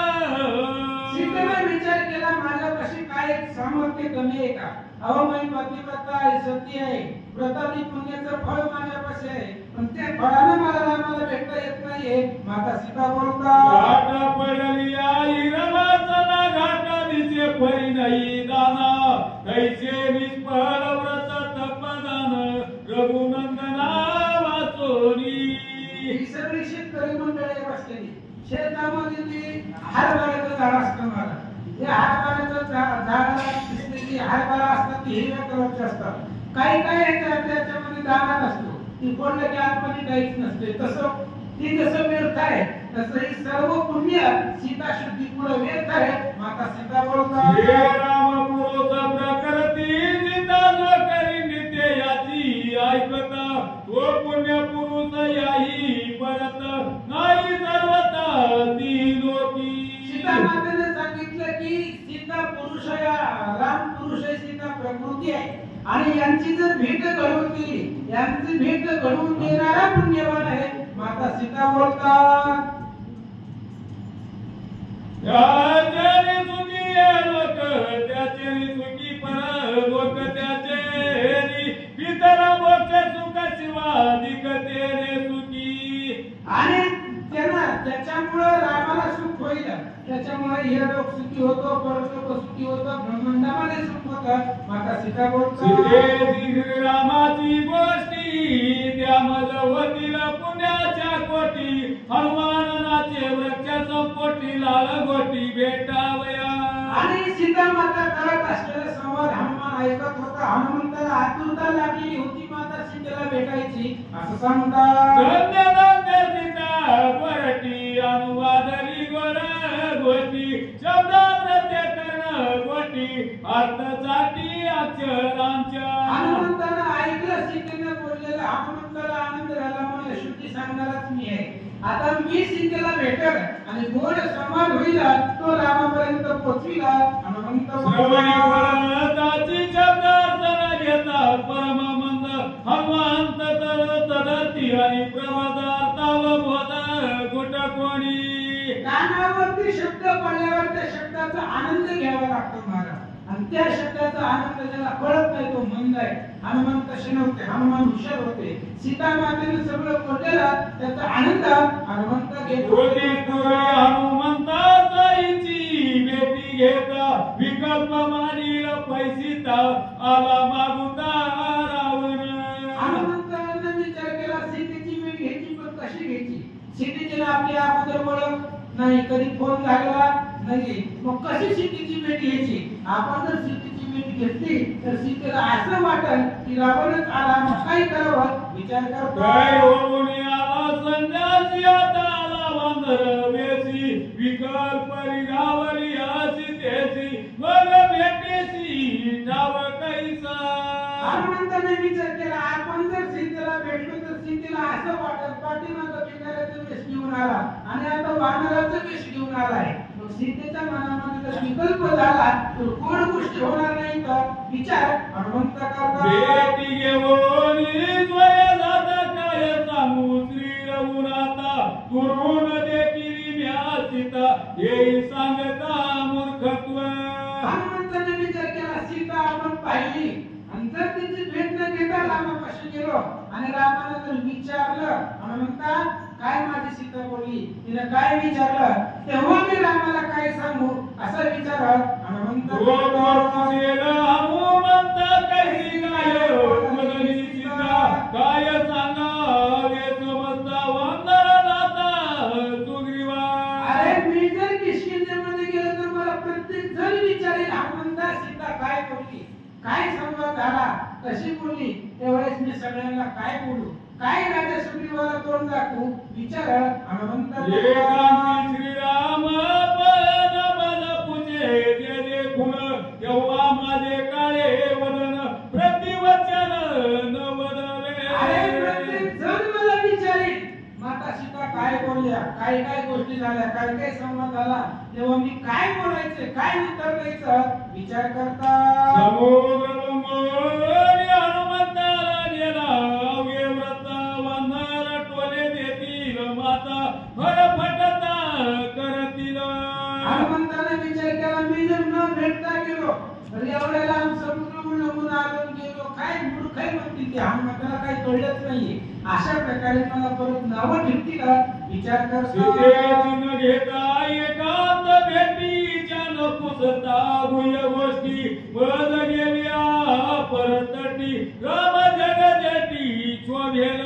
सीतेने विचार केला माझ्यापाशी काय सामर्थ्य कमी आहे का? अहो मी पतिव्रता आहे, सती आहे, व्रतादी पुण्याचं फळ माझ्यापाशी आहे, पण त्या फळानं मला रामाला भेटता येत नाहीये. माता सीता बोलतात, घाट पडली आई रवाचना घाटा दिसे फळी नाही दाना कैसे निष्फळ व्रत तपदान रघुनंदना वाचोनी. ही सगळी शेतकरी मंडळी बसलेली शेतामध्ये हरभऱ्याचं झाड असतं मला. या हरभऱ्याचं झाडाला दिसलेली हरभरा असतात ती हिरव्या कलरची असतात. काही काही त्याच्यामध्ये दाणा नसतो, ती फोडलं की आतमध्ये काहीच नसते. तसं ती जसं व्यर्थ आहे तसं ही सर्व पुण्य सीता शुद्धी पुढे व्यर्थ आहे. माता सीता बोलतात, हे राम पुरुष प्रकृती सीता न करी नित्य याची ऐकता तो पुण्य पुरुष याही परत नाही सर्वता ती लोकी. सीता मातेने सांगितलं की सीता पुरुष आहे, राम पुरुष आहे, सीता प्रकृती आहे आणि यांची जर भेट घडवून दिली, यांची भेट घडवून देणारा पुण्यवान आहे. माता सीता बोलतात, त्याचे सुखी लोक त्याचे सुखी पर लोक त्याचे पितर मोक्ष सुख शिवाधिक तेने सुखी. आणि त्याच्यामुळे रामाला सुख होईल. त्याच्यामुळे हे लोक सुखी होतो, परलोक सुखी होतो, ब्रह्मांडामध्ये सुख होतं. माता सीता बोलतो रामाची गोष्टी त्या मजवतील पुण्याच्या कोटी हनुमानाचे वृक्ष संपोटी लाल गोटी भेटावया. आणि सीता माता करत असलेला संवाद हनुमान ऐकत होता. हनुमंताला आतुरता लागली होती माता सीतेला भेटायची. असं सांगतात धन्य धन्य सीता वरटी अनुवादली गोर गोष्टी शब्दात कर्ण गोटी अर्थसाठी अक्षरांच्या. हनुमंतानं ऐकलं सीतेने बोललेलं. हनुमंताला आनंद झाला. मला शेवटी सांगणारच मी आहे. आता मी सीतेला भेटेल आणि गोड संवाद होईल. तो रामापर्यंत पोहोचविला. हनुमंत श्रवणी शब्दार्थ घेता परम मंद हनुमंत तदर्थी आणि प्रमदार्थाव बोध कुठ कोणी. कानावरती शब्द पडल्यावर त्या शब्दाचा आनंद घ्यावा लागतो महाराज. आणि त्या शब्दाचा आनंद ज्याला कळत नाही तो मंद आहे. हनुमान तसे नव्हते. हनुमान हुशार होते. सीता मातेने सगळं बोललेलं त्याचा आनंद हनुमंत घेतो. हनुमंताचा इची भेटी घेता विकल्प मानील पैसिता आला मागुता रावण. हनुमंताने विचार केला सीतेची भेट घ्यायची, पण कशी घ्यायची. सीतेची आपली अगोदर ओळख नाही, कधी फोन झालेला नाही. मग कशी सीतेची भेट घ्यायची. आपण जर सीतेची भेट घेतली तर सीतेला असं वाटेल की रावणच आला. मग काय करावं विचार करतो. काय होऊन आला संन्यासी आता आला वांदर वेसी विकल्प गावली अशी तेसी मग भेटेसी नाव कैसा. हनुमंताने विचार केला आपण जर सीतेला भेटलो तर सीतेला असं वाटेल पाठीमागं भिकाऱ्याचा वेश घेऊन आला आणि आता वानराचा वेश घेऊन आलाय. मग सीतेच्या मनामध्ये जर विकल्प झाला तर कोण गोष्टी होणार नाही. तर विचार हनुमंत करतात. भेटी घेऊन स्वय जाता काय सांगू श्री रघुनाथा तुरून देखील म्या सीता हे सांगता मूर्खत्व. हनुमंताने विचार केला सीता आपण पाहिली आणि जर तिची भेट न घेता रामापाशी गेलो आणि रामाने जर विचारलं हनुमंता काय माझी सीता बोलली, तिने काय विचारलं, तेव्हा मी रामाला काय सांगू असं विचार हनुमंत हनुमंत कशी काय बोलली सीता काय सांगावे समजता वांदर नाता सुग्रीवा. अरे मी जर किष्किंधेमध्ये गेलो तर मला प्रत्येक जण विचारेल हनुमंता सीता काय बोलली, काय संवाद झाला, कशी बोलली. त्यावेळेस मी सगळ्यांना काय बोलू, काय राजा सुग्रीवाला तोंड दाखवू विचार हनुमंत. श्रीराम पद पद पूजे जे देखून तेव्हा माझे काळे वदन प्रतिवचन न वदवे. अरे प्रत्येक जण मला विचारेल माता सीता काय बोलल्या, काय काय गोष्टी झाल्या, काय काय संवाद झाला. तेव्हा मी काय बोलायचे, काय उत्तर द्यायचं विचार करता. समुद्र मोरी हनुमंताला गेला अवघे व्रत वांदर टोले देतील माता फटफटता करतील. हनुमंताने विचार केला मी जर न भेटता गेलो तर एवढ्या लांब समुद्र उल्लंघून आलो गेलो काय मूर्ख आहे म्हणतील ते. हनुमंताला काही कळलंच नाहीये. अशा प्रकारे मला परत नावं ठेवतील का विचार कर. सीतेची न घेता एकांत भेटीच्या न पुसता भुय गोष्टी बद गेल्या परतटी राम जगजेटी शोभेल.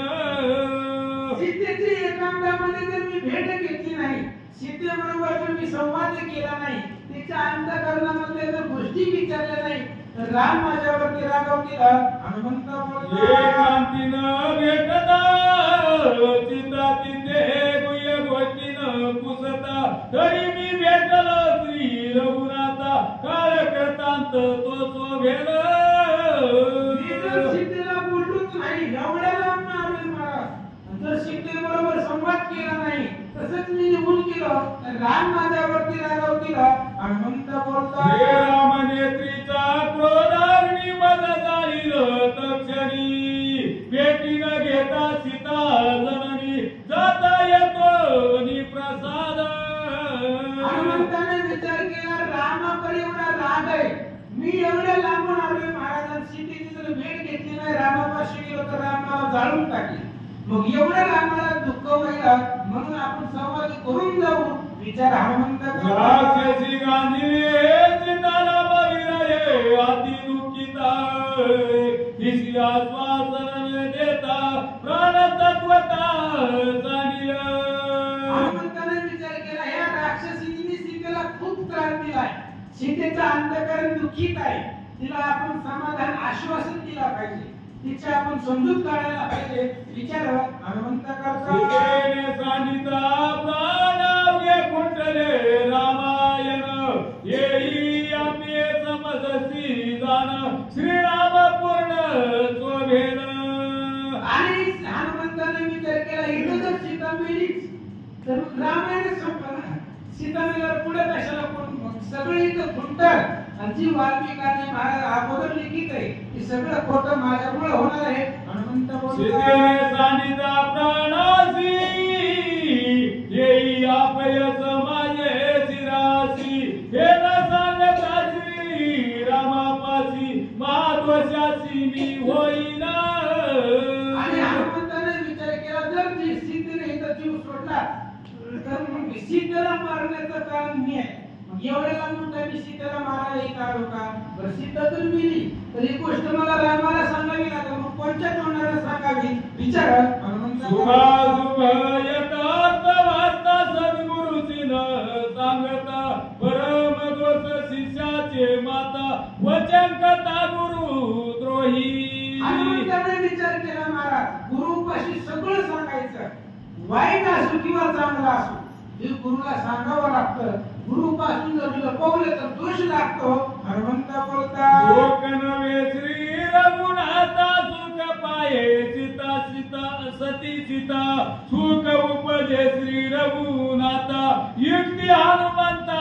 सीतेची एकांतामध्ये जर मी भेट घेतली नाही, सीतेबरोबर जर मी संवाद केला नाही, तिच्या अंतःकरणामध्ये जर गोष्टी विचारल्या नाही तर राम माझ्यावरती रागावतील. हनुमंत बोलला एकांतीनं भेटता सीता तिथे भुय गोष्टी न पुसता तरी मी भेटलो श्री रघुनाथा काळ करतांत तो शोभेल. मी जर सीतेला बोललोच नाही, एवढ्या लांब आलोय महाराज, जर सीतेबरोबर संवाद केला नाही, तसंच मी निघून गेलो तर राम माझ्यावरती रागावतील. हनुमंत बोलता राम नेत्रीचा क्रोधाग्नी बद जाईल तक्षणी भेटी न घेता सीता जननी जाता येतो नि प्रसाद. हनुमंताने मग एवढं रामाला दुःख व्हायला म्हणून आपण सहभागी करून जाऊ विचार हनुमंत राक्षसी गांधीले चिताला बविराये अति दुःखिता तिसी आश्वासन देता प्राण तत्वता जाणील हनुमंताने विचार केला या राक्षसीने सीतेला खूप त्रास दिलाय सीतेचं अंतःकरण दुःखित आहे तिला आपण समाधान आश्वासन दिला पाहिजे तिची आपण समजूत काढायला पाहिजे विचार हनुमंत करतो सीतेने सांगितला प्राणाव्य कुंडले रामायण येई आपले समजसी जाण श्रीराम पूर्ण शोभेन आणि हनुमंताने विचार केला इथं जर सीता मेलीच तर रामायण संपला सीता मेल्यावर पुढे कशाला कोण सगळे इथं खुंटतात आणि जी वाल्मिकाने महाराज अगोदर लिखित आहे की सगळं खोटं माझ्यामुळे होणार आहे हनुमंत सीतेने सांगितला प्राणासी येई आपयस माझे शिरासी हे न सांगता श्री रामापासी महादोषासी मी होईना आणि हनुमंताने विचार केला जर जी सीतेने इथं जीव सोडला तर मग सीतेला मारण्याचं कारण मी आहे मग एवढ्या लांबून मी सीतेला मारायला इथं आलो का बरं सीता तर मेली तर ही गोष्ट मला रामाला सांगावी लागेल मग कोणत्या तोंडाने सांगावी विचार शुभाशुभ यथार्थ वार्ता सद्गुरुजीन सांगता परम दोष शिष्याचे माता वचन कथा गुरु द्रोही हनुमंताने विचार केला महाराज गुरुपाशी सगळं सांगायचं वाईट असो किंवा चांगला असो हे गुरुला सांगावं लागतं गुरुपासून जर लपवलं तर दोष लागतो हनुमंत बोलता लोक नवे श्री रघुनाथा सुख पाये सीता सीता सती सीता सुख उपजे श्री रघुनाथा युक्ती हनुमंता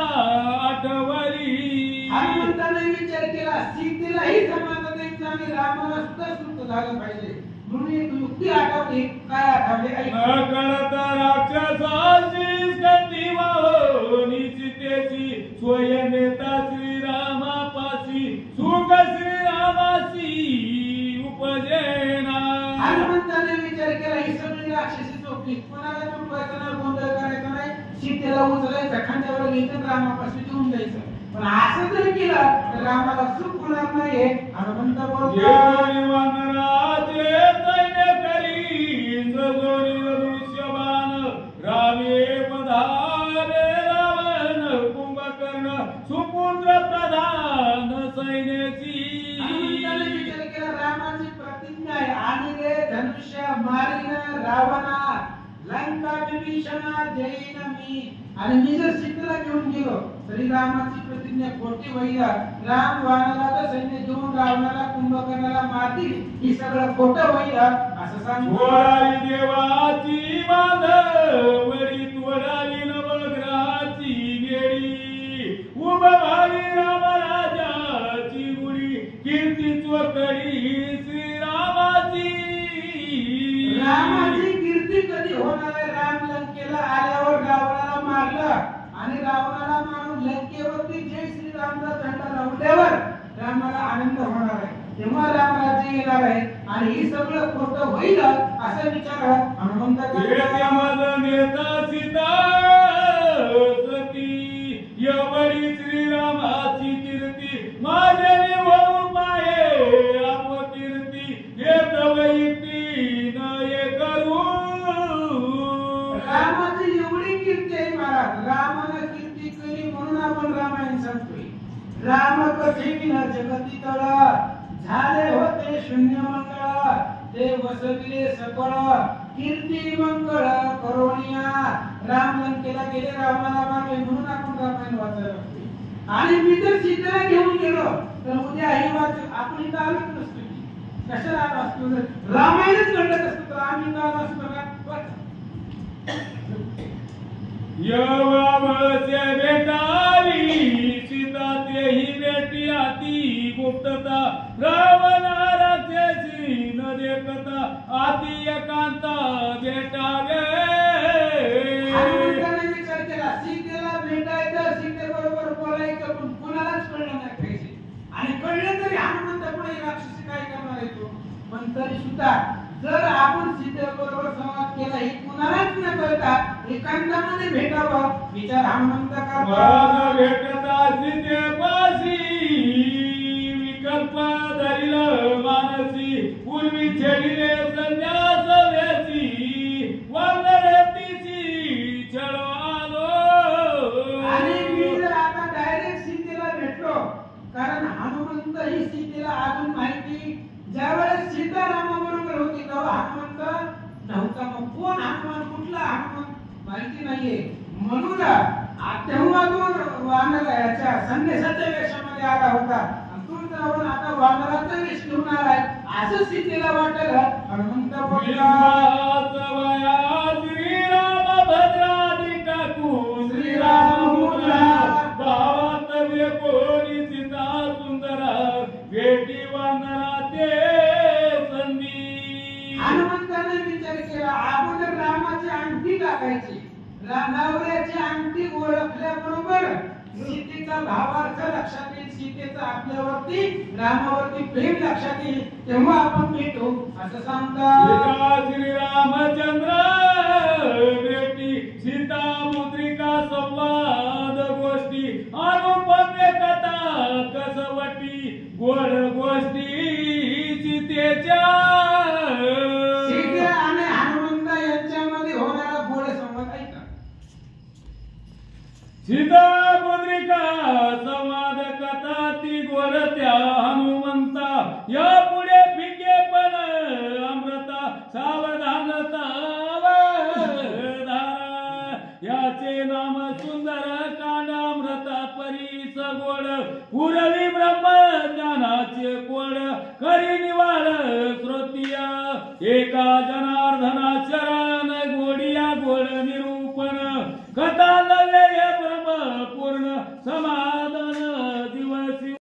आठवली हनुमंताने विचार केला सीतेलाही समाधान द्यायचं आणि रामाला सुद्धा सुख झालं पाहिजे म्हणून एक युक्ती आठवली काय आठवली न कळत राक्षसाची स्कंदी वाहनी सीतेची स्वयंनेता श्रीरामापासी सुख श्रीरामासी उपजेना हनुमंताने विचार केला ही सगळी राक्षसी चोपली कोणाला चुकवायचं नाही गोंधळ करायचा नाही सीतेला उचलायचं खांद्यावर घ्यायचं रामापाशी घेऊन जायचं पण असं जर केलं तर रामाला सुख होणार नाहीये हनुमंत बोलतो वानराचे सैन्य करी सजोरी ऋष्यबाण रामे पधारे रावण कुंभकर्ण सुपुत्र प्रधान सैन्याची हनुमंताने विचार केला रामाची प्रतिज्ञा आहे आणि रे धनुष्य मारीन रावणा लंका विभीषणा जैन मी आणि मी जर सीतेला घेऊन गेलो तरी रामाची प्रतिज्ञा खोटी होईल राम वानराचं सैन्य घेऊन रावणाला कुंभकर्णाला मारतील ही सगळं खोटं होईल असं सांगतो देवाची माधवरी तोडावी नवग्रहाची वेळी उभारी रामराजाची गुढी कीर्ती चोकडी श्रीरामाची रामाची कीर्ती कधी होणार आहे राम लंकेला आल्यावर रावणाला मारलं आणि रावणाला मारून लंकेवरती जय श्रीरामचा झेंडा लावल्यावर रामाला आनंद होणार आहे तेव्हा रामराज्य येणार आहे आणि ही सगळं खोटं होईल असं विचार हनुमंत नेता सीता सती एवढी श्रीरामाची कीर्ती माझे निवडून पाये अपकीर्ती येत वैती नये करू रामाची एवढी कीर्ती आहे महाराज रामाने कीर्ती केली म्हणून आपण रामायण सांगतोय राम कसे विना जगती तळ झाले होते शून्य मंगळ ते वसविले सकळ कीर्ती मंगळ करोनिया राम लंकेला गेले रावणाला मारले म्हणून आपण रामायण वाचायला लागतोय आणि मी जर सीतेला घेऊन गेलो तर उद्या ही वाच आपण इथं आलोच नसतो कशाला आलो असतो रामायणच घडत असतो तर आम्ही इथं आलो असतो का यववस्य भेटावी सीता तेही भेटी अति गुप्तता रावण राक्षसी न देखता अति एकांता भेटावे हनुमंताने विचार केला सीतेला भेटायचं सीतेबरोबर बोलायचं पण कोणालाच कळलं नाही पाहिजे आणि कळलं तरी हनुमंत पुढे राक्षसी काय करणार आहे तो पण तरी सुद्धा जर आपण सीतेबरोबर संवाद केला ही कुणालाच न कळता एकांतामध्ये भेटावं विचार हनुमंत करतात. मन भेटता सीतेपाशी विकल्प धरिल मानसी पूर्वी छेडिले संन्यास वेसी वानरतीची छळो आलो. आणि मी जर आता डायरेक्ट सीतेला भेटलो कारण हनुमंत ही सीतेला अजून माहिती ज्यावेळेस सीता रामाबरोबर होती तेव्हा हनुमंत नव्हता. मग कोण हनुमान कुठला हनुमान माहिती नाहीये. म्हणून तेव्हा तो वानर याच्या संदेशाच्या वेशामध्ये आला होता. तू जाऊन आता वानराचा वेश घेऊन आलाय असं सीतेला वाटलं. हनुमंत बोलला श्रीराम भद्रादी टाकून श्रीराम मुला भावात कोणी सीता सुंदरा भेटी वानरा ते संधी. हनुमंताने विचार केला अगोदर रामाची अंगठी टाकायची. नवऱ्याची अंगठी ओळखल्याबरोबर सीतेचा भावार्थ लक्षात येईल. सीतेचा आपल्यावरती रामावरती प्रेम लक्षात येईल. तेव्हा आपण भेटू असं सांगतात. श्रीरामचंद्र भेटी सीता मुद्रिका संवाद गोष्टी अनुपम्य कथा कसवटी गोड गोष्टी सीतेच्या. सीते आणि हनुमंत यांच्यामध्ये होणारा गोड संवाद ऐका. सीता मुद्रिका संवाद कथा ती गोडत्या हनुमंता या पुढे फिके पण अमृता सावधानता याचे नाम सुंदर कांड अमृता परीस गोड पुरवी ब्रह्म ज्ञानाचे कोड करी निवाळ श्रोतिया एका जनार्दना शरण गोडिया गोड निरूपण कथा नव्हे ब्रह्म पूर्ण समा